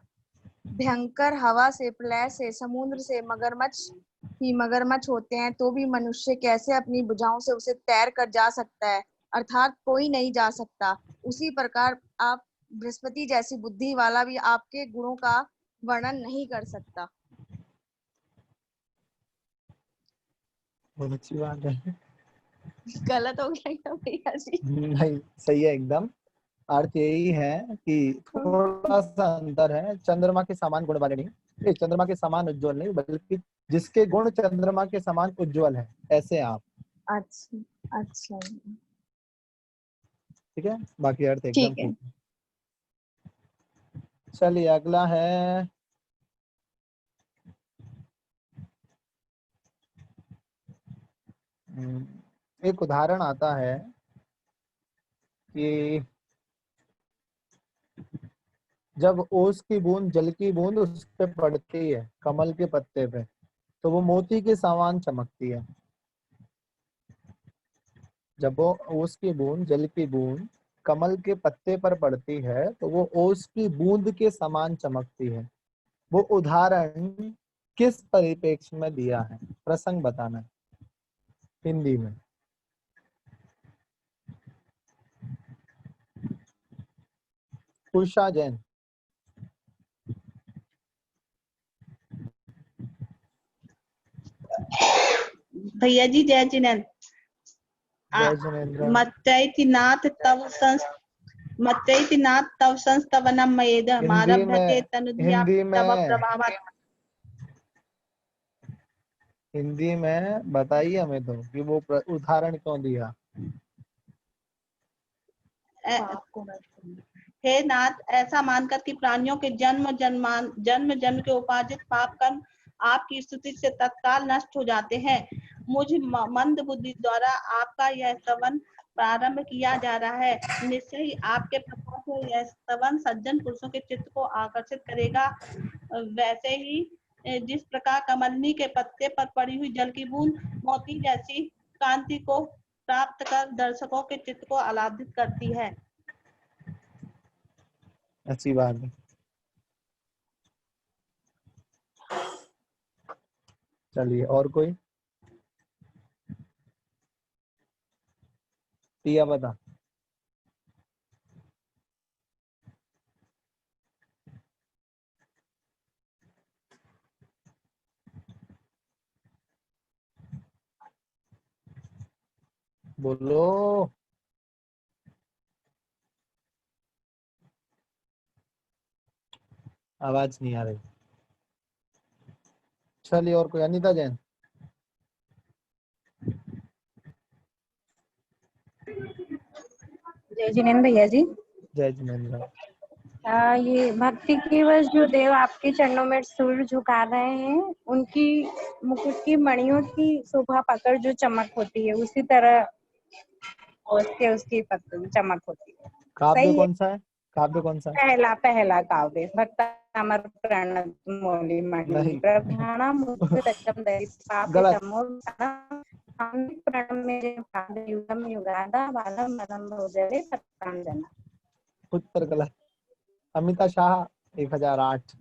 भयंकर हवा से, प्रलय से, समुद्र से मगरमच्छ होते हैं, तो भी मनुष्य कैसे अपनी भुजाओं से उसे तैर कर जा सकता है, अर्थात कोई नहीं जा सकता। उसी प्रकार आप बृहस्पति जैसी बुद्धि वाला भी आपके गुणों का वर्णन नहीं कर सकता। बहुत अच्छी बात है। गलत हो गया क्या भैया जी? नहीं, सही है एकदम। अर्थ यही है कि थोड़ा सा अंतर है, चंद्रमा के समान गुण वाले नहीं, चंद्रमा के समान उज्जवल नहीं, बल्कि जिसके गुण चंद्रमा के समान उज्जवल है, ऐसे आप। अच्छा अच्छा ठीक है, बाकी अर्थ एकदम ठीक है। ठीक है। चलिए अगला है एक उदाहरण आता है कि जब ओस की बूंद, जल की बूंद उस पे पड़ती है कमल के पत्ते पे, तो वो मोती के समान चमकती है। जब वो ओस की बूंद, जल की बूंद कमल के पत्ते पर पड़ती है तो वो ओस की बूंद के समान चमकती है। वो उदाहरण किस परिप्रेक्ष्य में दिया है? प्रसंग बताना है हिंदी में। उषा जैन। भैया जी जय जिनेन्द्र। जय जिनेन्द्र। मच्चैतिनाथ तव संस्तवनम मयेद मारभ्यते तनुद्या तव प्रभावात्। हिंदी में बताइए हमें तो कि वो उदाहरण क्यों दिया। हे नाथ, ऐसा मानकर कि प्राणियों के जन्म जन्म के उपार्जित पाप कर्म आपकी स्तुति से तत्काल नष्ट हो जाते हैं, मुझ मंद बुद्धि द्वारा आपका यह स्तवन प्रारंभ किया जा रहा है। निश्चय ही आपके प्रभाव से यह स्तवन सज्जन पुरुषों के चित्त को आकर्षित करेगा। वैसे ही जिस प्रकार कमलनी के पत्ते पर पड़ी हुई जल की बूंद मोती जैसी कांति को प्राप्त कर दर्शकों के चित्त को आह्लादित करती है। अच्छी बात है। चलिए और कोई? पिया बता। बोलो। आवाज नहीं आ रही। चलिए और कोई? अनीता जैन। जय जिनेन्द्र भैया जी। जय जिनेन्द्र। ये भक्ति की वश जो देव आपके चरणों में सिर झुका रहे हैं, उनकी मुकुट की मणियों की शोभा पकड़ जो चमक होती है, उसी तरह उसकी चमक होती है। काव्य कौन सा है? काव्य कौन सा है? पहला काव्य भक्तामर प्रणमौलि मणि प्रधानम मुक्तचम युगम युगादा बालम मदम भोजले सत्तांजना। उत्तर गलत। अमिता शाह 1008।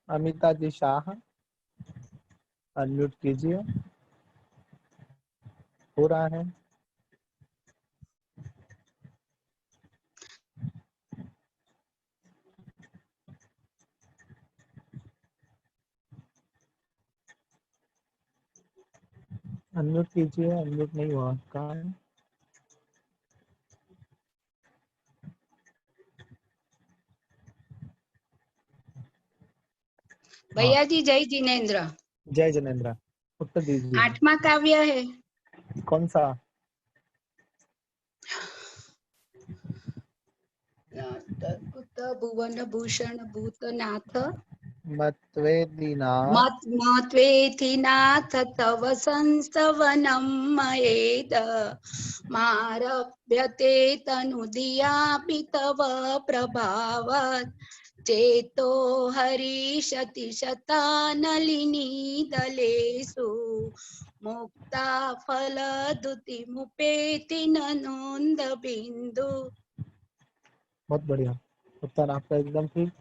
अमिता जी शाह अनम्यूट कीजिए। हो रहा है। अनम्यूट कीजिए। अनम्यूट नहीं हुआ। कहाँ है? भैया जी जय जिनेन्द्र। जय जिनेन्द्र। उत्तर दीजिए। 8वां काव्य है। कौन सा? भुवन भूषण भूतनाथ मत्वेदीनाथ तव संस्तवनं मयेद मारभ्यते तनुदियापि तव प्रभावात् चेतो हरिषति शतानलिनी दलेषु मुक्ता फलद्युतिमुपेति ननोन्द बिंदु। बहुत बढ़िया। उत्तर आपका एकदम ठीक।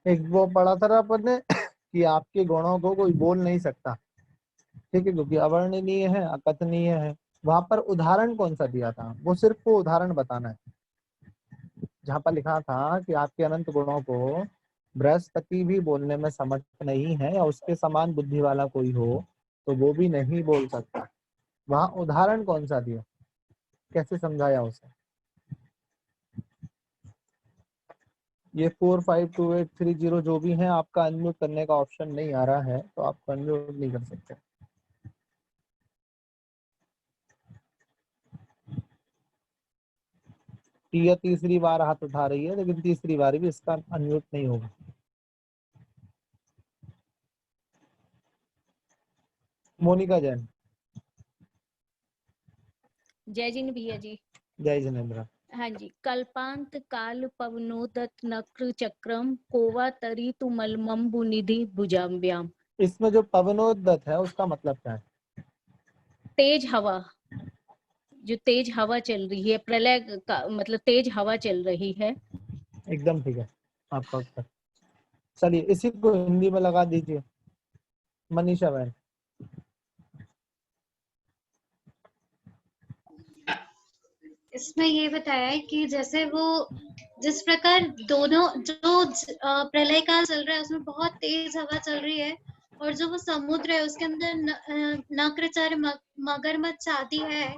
एक वो पढ़ा था अपन ने कि आपके गुणों को कोई बोल नहीं सकता, ठीक है, क्योंकि अवर्णनीय है, अकथनीय है। वहां पर उदाहरण कौन सा दिया था? वो सिर्फ वो उदाहरण बताना है जहां पर लिखा था कि आपके अनंत गुणों को बृहस्पति भी बोलने में समर्थ नहीं है या उसके समान बुद्धि वाला कोई हो तो वो भी नहीं बोल सकता। वहां उदाहरण कौन सा दिया, कैसे समझाया उसे? ये 452830 जो भी है, आपका अनम्यूट करने का ऑप्शन नहीं आ रहा है तो आप अनम्यूट नहीं कर सकते। टिया तीसरी बार हाथ उठा रही है लेकिन तीसरी बार भी इसका अनम्यूट नहीं होगा। मोनिका जैन। जय जिन भैया जी। जय जिनेन्द्र। हाँ जी। कल्पांत काल पवनोदत नक्र चक्रम कोवा तरी तुमलमंबु निधि भुजाम्ब्याम। इसमें जो पवनोदत है उसका मतलब क्या है? तेज हवा, जो तेज हवा चल रही है, प्रलय का मतलब तेज हवा चल रही है। एकदम ठीक है आपका उत्तर। चलिए इसी को हिंदी में लगा दीजिए मनीषा बहन। इसमें ये बताया है कि जैसे वो जिस प्रकार दोनों जो प्रलय काल चल रहा है उसमें बहुत तेज हवा चल रही है और जो वो समुद्र है उसके अंदर नक्रचार मगरमच्छ आदि है,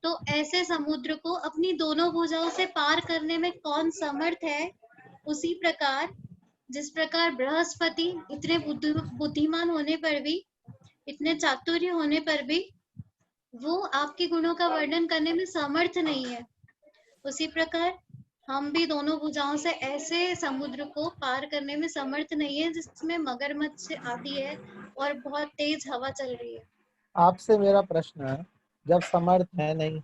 तो ऐसे समुद्र को अपनी दोनों भुजाओं से पार करने में कौन समर्थ है? उसी प्रकार जिस प्रकार बृहस्पति इतने बुद्धिमान होने पर भी, इतने चातुर्य होने पर भी वो आपके गुणों का वर्णन करने में समर्थ नहीं है, उसी प्रकार हम भी दोनों भुजाओं से ऐसे समुद्र को पार करने में समर्थ नहीं है जिसमें मगरमच्छ आती है और बहुत तेज हवा चल रही है। आपसे मेरा प्रश्न है, जब समर्थ है नहीं,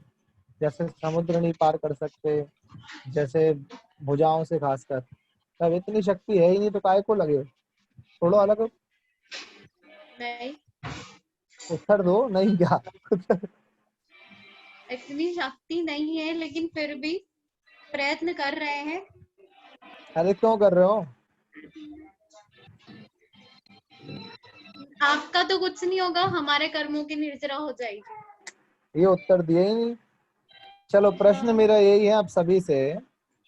जैसे समुद्र नहीं पार कर सकते, जैसे भुजाओं से खासकर, तब इतनी शक्ति है ही नहीं तो काय को लगे? थोड़ा अलग नहीं, उत्तर दो। नहीं क्या? इतनी शक्ति नहीं है लेकिन फिर भी प्रयत्न कर रहे हैं। अरे क्यों कर रहे हो? आपका तो कुछ नहीं होगा, हमारे कर्मों की निर्जरा हो जाएगी। ये उत्तर दिए ही नहीं। चलो प्रश्न मेरा यही है आप सभी से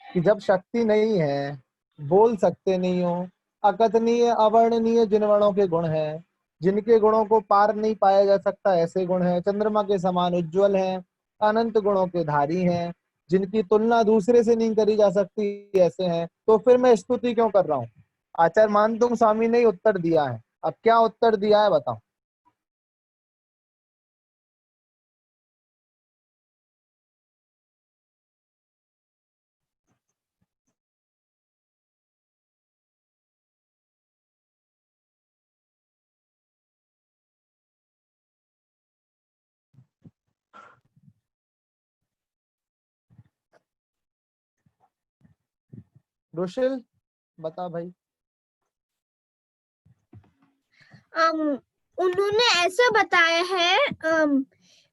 कि जब शक्ति नहीं है, बोल सकते नहीं हो, अकथनीय अवर्णनीय जिन वर्णों के गुण हैं, जिनके गुणों को पार नहीं पाया जा सकता ऐसे गुण हैं, चंद्रमा के समान उज्जवल हैं, अनंत गुणों के धारी हैं, जिनकी तुलना दूसरे से नहीं करी जा सकती ऐसे हैं, तो फिर मैं स्तुति क्यों कर रहा हूँ? आचार्य मानतुंग स्वामी ने उत्तर दिया है, अब क्या उत्तर दिया है बताओ। रुशिल बता भाई। उन्होंने ऐसा बताया है,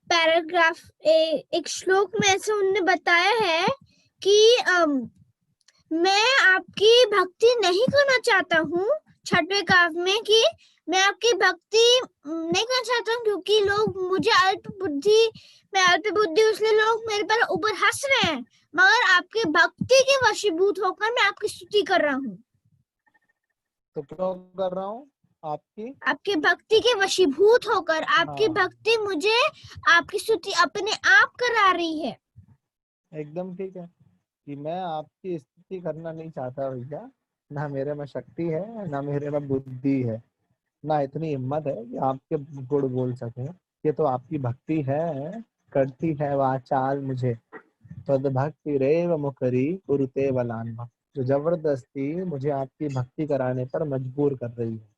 पैराग्राफ एक श्लोक में ऐसे उन्होंने बताया है कि मैं आपकी भक्ति नहीं करना चाहता हूँ, छठवें काव्य में, कि मैं आपकी भक्ति नहीं करना चाहता हूँ क्योंकि लोग मुझे अल्प बुद्धि, मैं अल्प बुद्धि इसलिए लोग मेरे पर ऊपर हंस रहे हैं, मगर आपकी भक्ति के वशीभूत होकर मैं आपकी स्तुति कर रहा हूँ। तो क्यों कर रहा हूँ? आपकी भक्ति के वशीभूत होकर, आपकी हाँ। भक्ति मुझे आपकी स्तुति अपने आप करा रही है। एकदम ठीक है कि मैं आपकी स्तुति करना नहीं चाहता भैया, ना मेरे में शक्ति है, ना मेरे में बुद्धि है, ना इतनी हिम्मत है कि आपके गुण बोल सके। ये तो आपकी भक्ति है, करती है वाचाल मुझे तद भक्ति रेव मुकरी कुरुते वलान्मा, जो जबरदस्ती मुझे आपकी भक्ति कराने पर मजबूर कर रही है,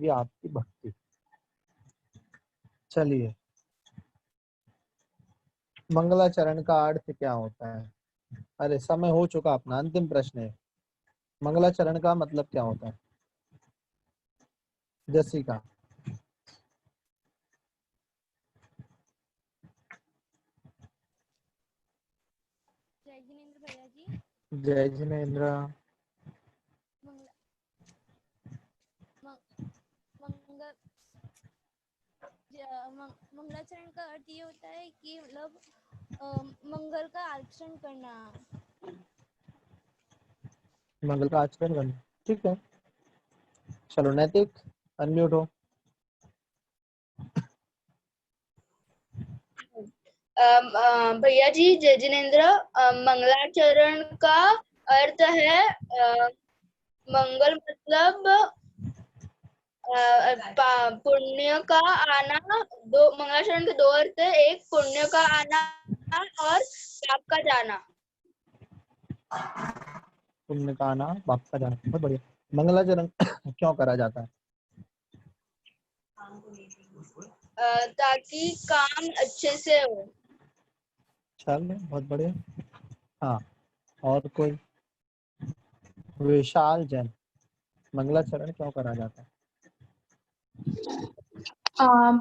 ये आपकी भक्ति। चलिए, मंगलाचरण का अर्थ क्या होता है? अरे समय हो चुका अपना, अंतिम प्रश्न है, मंगलाचरण का मतलब क्या होता है? जसिका। जय जिनेंद्र भैया जी। जय जिनेंद्र। मंगलाचरण का अर्थ ये होता है कि मतलब मंगल का आचरण करना। मंगल का आचरण करना, ठीक है। चलो नैतिक, अनम्यूट हो। भैया जी जय जिनेन्द्र, मंगलाचरण का अर्थ है मंगल मतलब पुण्य का आना। दो मंगलाचरण के दो अर्थ है, एक पुण्य का आना और पाप का जाना। पुण्य का आना, पाप का जाना, बहुत बढ़िया। मंगलाचरण क्यों करा जाता है? ताकि काम अच्छे से हो। चल बहुत बढ़िया। हाँ, और कोई? विशाल जैन, मंगलाचरण क्यों करा जाता है?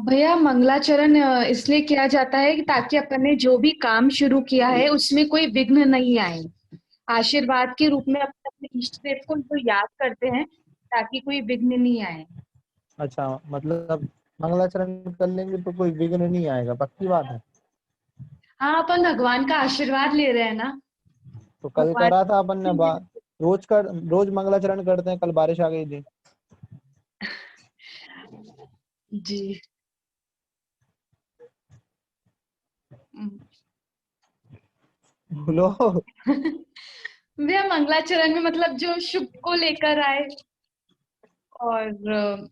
भैया मंगलाचरण इसलिए किया जाता है कि ताकि अपन ने जो भी काम शुरू किया है उसमें कोई विघ्न नहीं आए। आशीर्वाद के रूप में अपन अपने इष्ट देव को तो याद करते हैं ताकि कोई विघ्न नहीं आए। अच्छा, मतलब मंगलाचरण कर लेंगे तो कोई विघ्न नहीं आएगा, पक्की बात है? हाँ, अपन भगवान का आशीर्वाद ले रहे हैं ना। तो कल भगवान करा था अपन ने रोज मंगलाचरण करते हैं, कल बारिश आ गई थी। जी। बोलो। भैया मंगलाचरण में मतलब जो शुभ को लेकर आए और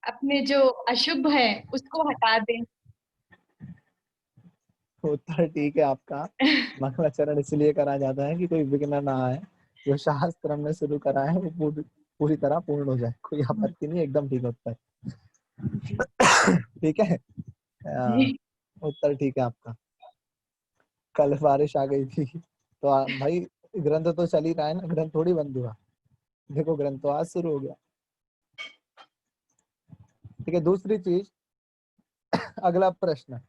अपने जो अशुभ है उसको हटा दें। उत्तर ठीक है आपका। मंगलाचरण इसलिए करा जाता है कि कोई विघ्न ना आए, जो शास्त्र हमने शुरू करा है वो पूरी तरह पूर्ण हो जाए। कोई आपत्ति नहीं, एकदम ठीक उत्तर। ठीक है, उत्तर ठीक है आपका। कल बारिश आ गई थी तो भाई ग्रंथ तो चल ही रहा है ना, ग्रंथ थोड़ी बंद हुआ। देखो ग्रंथ तो आज शुरू हो गया। ठीक है, दूसरी चीज, अगला प्रश्न,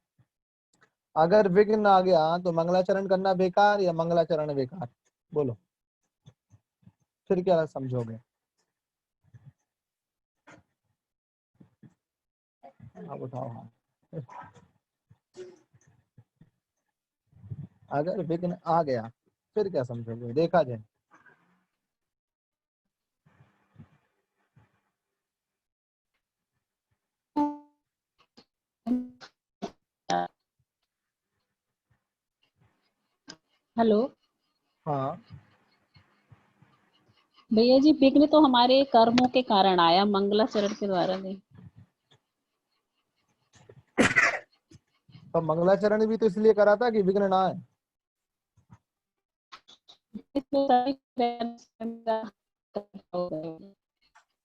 अगर विघ्न आ गया तो मंगलाचरण करना बेकार या मंगलाचरण बेकार? बोलो, फिर क्या समझोगे? आप बताओ। अगर विघ्न आ गया फिर क्या समझोगे, देखा जाए। हेलो हाँ भैया जी, विघ्न तो हमारे कर्मों के कारण आया, मंगलाचरण के द्वारा नहीं। तो मंगलाचरण भी तो इसलिए करा था कि विघ्न ना आए।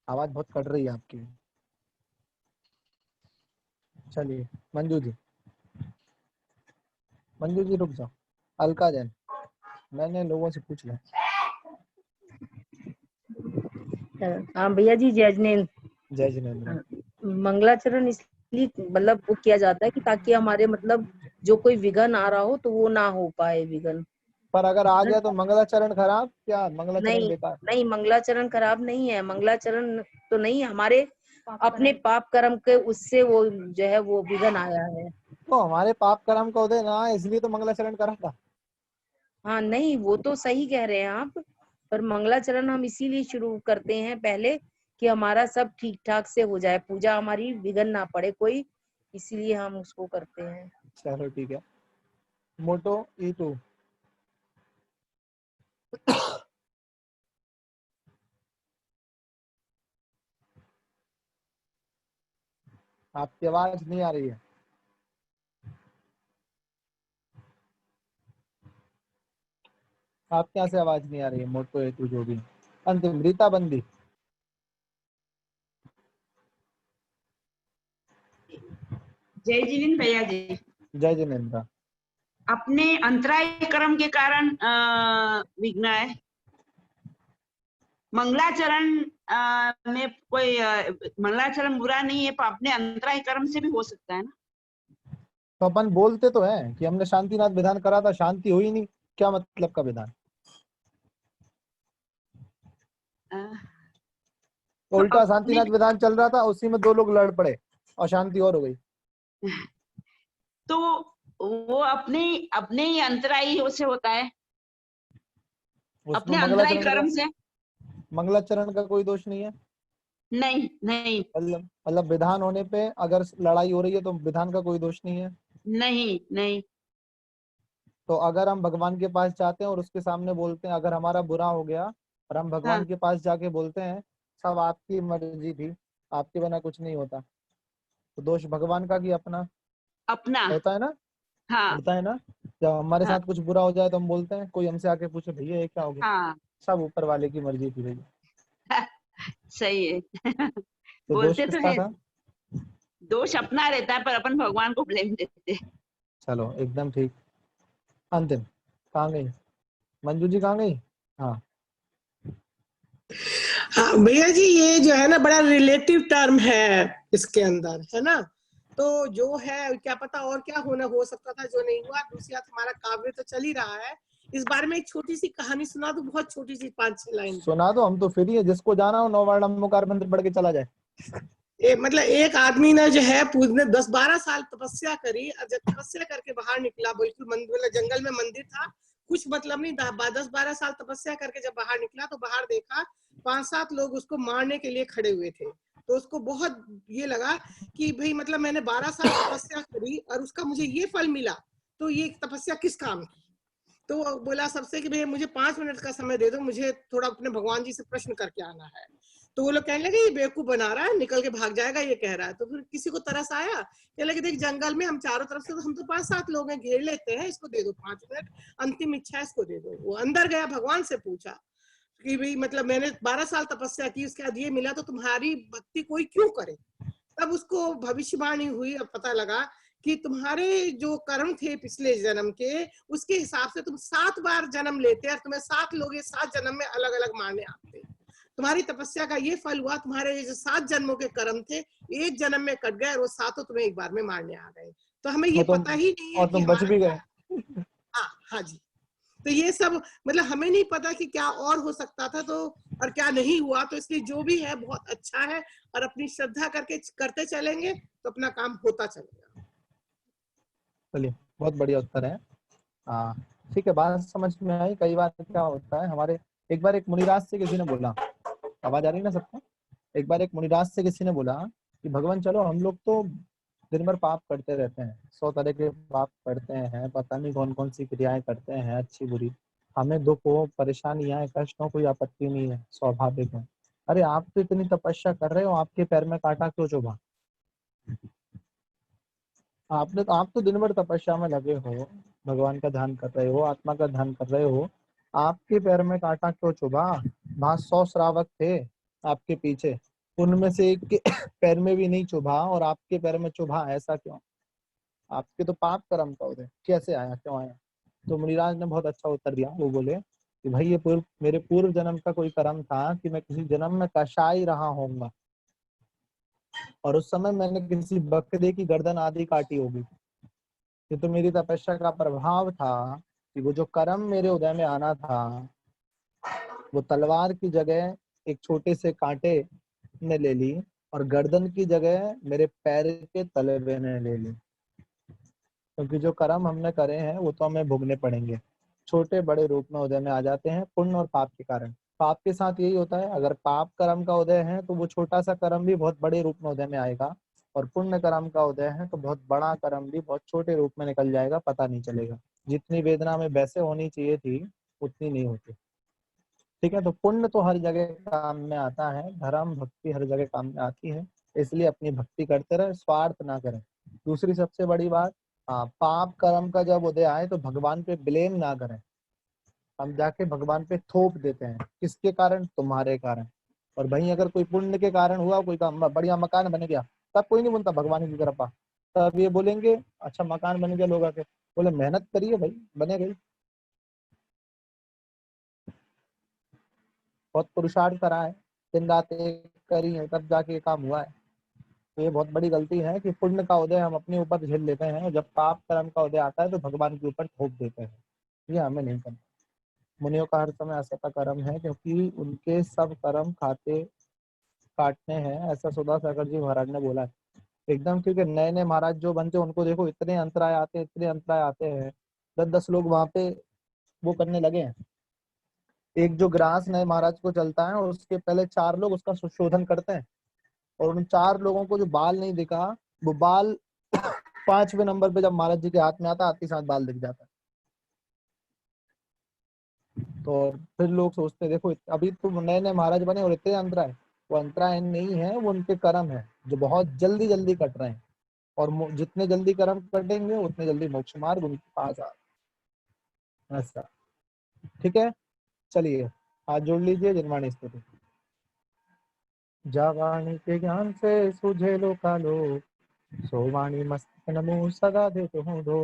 आवाज बहुत कट रही है आपकी। चलिए मंजू जी, मंजू जी रुक जाओ। अलका जैन, मैंने लोगों से पूछ लिया। हाँ भैया जी, जय जिनेन्द्र। जय जिनेन्द्र। मंगलाचरण इसलिए मतलब वो किया जाता है कि ताकि हमारे मतलब जो कोई विघ्न आ रहा हो तो वो ना हो पाए विघ्न। पर अगर आ गया तो मंगलाचरण खराब क्या मंगलाचरण बेकार? नहीं, मंगलाचरण खराब नहीं है। मंगलाचरण तो नहीं, हमारे अपने पाप कर्म के उससे वो जो है वो विघ्न आया है। तो हमारे पाप कर्म को दे ना, इसलिए तो मंगलाचरण करा था। हाँ नहीं, वो तो सही कह रहे हैं आप, पर मंगलाचरण हम इसीलिए शुरू करते हैं पहले कि हमारा सब ठीक ठाक से हो जाए, पूजा हमारी विघ्न ना पड़े कोई, इसीलिए हम उसको करते हैं। चलो ठीक है। मोटो E2, आपकी आवाज नहीं आ रही है। आपके यहाँ से आवाज नहीं आ रही है। मोटो E2 जो भी। अंतिम रीता बंदी, जय जिनेन्द्र भैया जी। जय जिनेन्द्र। अपने अंतराय कर्म के कारण विघ्न है। मंगलाचरण में कोई मंगलाचरण बुरा नहीं है, पर अपने अंतराय कर्म से भी हो सकता है ना। तो अपन बोलते तो हैं कि हमने शांतिनाथ विधान करा था, शांति हुई नहीं, क्या मतलब का विधान? उल्टा शांतिनाथ विधान चल रहा था, उसी में 2 लोग लड़ पड़े और शांति और हो गई। तो वो अपने अपने ही अंतराई से होता है, अपने उसमें अंतराई कर्म से। मंगलाचरण का कोई दोष नहीं है। नहीं नहीं मतलब विधान होने पे अगर लड़ाई हो रही है तो विधान का कोई दोष नहीं है। नहीं नहीं। तो अगर हम भगवान के पास जाते हैं और उसके सामने बोलते हैं, अगर हमारा बुरा हो गया और हम भगवान हाँ। के पास जाके बोलते हैं सब आपकी मर्जी थी, आपके बिना कुछ नहीं होता, तो दोष भगवान का कि अपना? अपना होता है ना। हाँ होता है ना, जब हमारे हाँ साथ कुछ बुरा हो जाए तो हम बोलते हैं, कोई हमसे आके पूछे भैया ये क्या हो गया, हाँ सब ऊपर वाले की मर्जी थी भैया। सही है। तो दोष बोलते तो किसका है, था? दोष अपना रहता है पर अपन भगवान को ब्लेम देते हैं। चलो एकदम ठीक। अंतिम कहाँ गई मंजू जी, कहाँ गई? हाँ हाँ भैया जी, ये जो है ना बड़ा रिलेटिव टर्म है इसके अंदर, है ना। तो जो है क्या पता और क्या हो सकता था जो नहीं हुआ। दूसरी बात, हमारा काव्य तो चल ही रहा है, इस बारे में एक छोटी सी कहानी सुना दो, बहुत छोटी सी 5-6 लाइन। सुना दो, हम तो फ्री है, जिसको जाना हो 9 बार नमोकार मंत्र पढ़ के चला जाए। मतलब एक आदमी ने जो है पूजने 10-12 साल तपस्या करी, और जब तपस्या करके बाहर निकला, बिल्कुल मतलब जंगल में मंदिर था, कुछ मतलब नहीं, 10-12 साल तपस्या करके जब बाहर निकला तो बाहर देखा 5-7 लोग उसको मारने के लिए खड़े हुए थे। तो उसको बहुत ये लगा कि भाई मतलब मैंने 12 साल तपस्या करी और उसका मुझे ये फल मिला, तो ये तपस्या किस काम की। तो वो बोला सबसे कि भैया मुझे 5 मिनट का समय दे दो, मुझे थोड़ा अपने भगवान जी से प्रश्न करके आना है। तो वो लोग कहने लगे ये बेवकूफ बना रहा है, निकल के भाग जाएगा ये कह रहा है। तो फिर किसी को तरस आया, कहने लगे देख जंगल में हम चारों तरफ से, तो हम तो 5-7 लोग हैं, घेर लेते हैं, इसको दे दो 5 मिनट, अंतिम इच्छा इसको दे दो। वो अंदर गया, भगवान से पूछा कि भाई मतलब मैंने 12 साल तपस्या की, उसके बाद ये मिला, तो तुम्हारी भक्ति कोई क्यों करे। तब उसको भविष्यवाणी हुई और पता लगा कि तुम्हारे जो कर्म थे पिछले जन्म के, उसके हिसाब से तुम 7 बार जन्म लेते और तुम्हें 7 लोग 7 जन्म में अलग अलग मारने आते। तुम्हारी तपस्या का ये फल हुआ, तुम्हारे जो 7 जन्मों के कर्म थे एक जन्म में कट गए और वो 7 तुम्हें एक बार में मारने आ गए। तो हमें ये पता ही नहीं है और कि तुम बच भी गए। हाँ जी। तो ये सब मतलब हमें नहीं पता कि क्या और हो सकता था, तो और क्या नहीं हुआ। तो इसलिए जो भी है बहुत अच्छा है, और अपनी श्रद्धा करके करते चलेंगे तो अपना काम होता चलेगा। चलिए बहुत बढ़िया उत्तर है। हाँ ठीक है, बात समझ में आई। कई बार क्या होता है हमारे, एक बार एक मुनिराज से किसी ने बोला, आवाज आ रही है ना सबको? एक बार एक मुनिराज से किसी ने बोला कि भगवान चलो हम लोग तो दिन भर पाप करते रहते हैं, 100 तरह के पाप करते हैं, पता नहीं कौन कौन सी क्रियाएं करते हैं अच्छी बुरी, हमें दुख हो, परेशानियां, कष्ट हो, कोई आपत्ति नहीं है, स्वाभाविक है। अरे आप तो इतनी तपस्या कर रहे हो, आपके पैर में कांटा क्यों चुभा? आप तो दिन भर तपस्या में लगे हो, भगवान का ध्यान कर रहे हो, आत्मा का ध्यान कर रहे हो, आपके पैर में कांटा क्यों चुभा? वहां 100 श्रावक थे आपके पीछे, उनमें से एक के पैर में भी नहीं चुभा और आपके पैर में चुभा, ऐसा क्यों? आपके तो पाप कर्म का उदय कैसे आया, क्यों आया? तो मुनिराज ने बहुत अच्छा उत्तर दिया। वो बोले कि भाई ये मेरे पूर्व जन्म का कोई कर्म था कि मैं किसी जन्म में कसाई रहा होऊंगा, और उस समय मैंने किसी बकरे की गर्दन आदि काटी होगी। ये तो मेरी तपस्या का प्रभाव था कि वो जो कर्म मेरे उदय में आना था, वो तलवार की जगह एक छोटे से कांटे ने ले ली, और गर्दन की जगह मेरे पैर के तलवे ने ले ली। क्योंकि जो कर्म हमने करे हैं वो तो हमें भोगने पड़ेंगे, छोटे बड़े रूप में उदय में आ जाते हैं पुण्य और पाप के कारण। पाप के साथ यही होता है, अगर पाप कर्म का उदय है तो वो छोटा सा कर्म भी बहुत बड़े रूप में उदय में आएगा, और पुण्य कर्म का उदय है तो बहुत बड़ा कर्म भी बहुत छोटे रूप में निकल जाएगा, पता नहीं चलेगा। जितनी वेदना में वैसे होनी चाहिए थी उतनी नहीं होती। ठीक है, तो पुण्य तो हर जगह काम में आता है, धर्म भक्ति हर जगह काम में आती है, इसलिए अपनी भक्ति करते रहे, स्वार्थ ना करें। दूसरी सबसे बड़ी बात, पाप कर्म का जब उदय आए तो भगवान पे ब्लेम ना करें। हम जाके भगवान पे थोप देते हैं, किसके कारण? तुम्हारे कारण। और भाई अगर कोई पुण्य के कारण हुआ, कोई बढ़िया मकान बन गया, तब कोई नहीं बोलता भगवान की कृपा, तब ये बोलेंगे अच्छा मकान बन गया, लोग आके बोले मेहनत करिए भाई बने गई, बहुत पुरुषार्थ करा है, दिन रात एक करी है, तब जाके काम हुआ है। तो ये बहुत बड़ी गलती है कि पुण्य का उदय हम अपने ऊपर झेल लेते हैं, और जब पाप कर्म का उदय आता है तो भगवान के ऊपर थोप देते हैं। ये हमें नहीं करना। मुनियों का हर समय ऐसा कर्म है क्योंकि उनके सब कर्म खाते काटने हैं, ऐसा सुधा सागर जी महाराज ने बोला है। एकदम, क्योंकि नए नए महाराज जो बनते हैं उनको देखो इतने अंतराय आते हैं, इतने अंतराय आते हैं, 10-10 लोग वहां पे वो करने लगे हैं। एक जो ग्रास नए महाराज को चलता है और उसके पहले 4 लोग उसका सुशोधन करते हैं, और उन 4 लोगों को जो बाल नहीं दिखा, वो बाल 5वें नंबर पे जब महाराज जी के हाथ में आता, आते साथ बाल दिख जाता है। तो फिर लोग सोचते हैं देखो अभी तो नए नए महाराज बने और इतने अंतराय, वो अंतराय नहीं है, वो उनके कर्म है जो बहुत जल्दी जल्दी कट रहे हैं, और जितने जल्दी कर्म कटेंगे उतने जल्दी मोक्ष मार्ग उनके पास आ। ऐसा ठीक है, चलिए हाथ जोड़ लीजिए। जिनवाणी स्तुति। जावाणी के ज्ञान से सूझे लोकालो, सोवाणी मस्तक नमो सदा देते हूँ दो।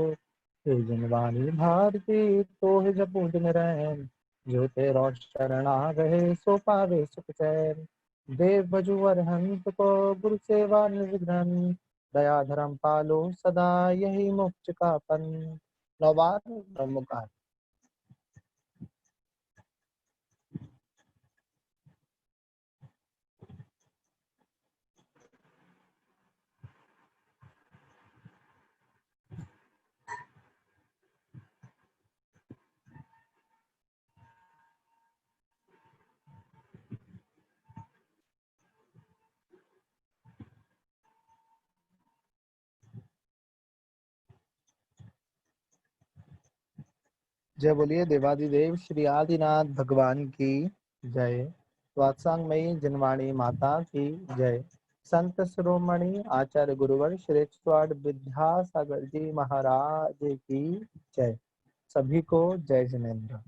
हे जिनवाणी भारती तो है जपू दिन रैन, जो तेरा शरण आ गए सो पावे सुख चैन। देव बजुवर हंत को गुरु सेवा निर्विघ्न, दया धर्म पालो सदा यही मोक्ष का पन। नवार ब्रह्मकार। जय बोलिए देवादिदेव श्री आदिनाथ भगवान की जय। स्वात्सांगमयी जिनवाणी माता की जय। संत शिरोमणि आचार्य गुरुवर श्री स्वाड विद्यासागर जी महाराज की जय। सभी को जय जिनेन्द्र।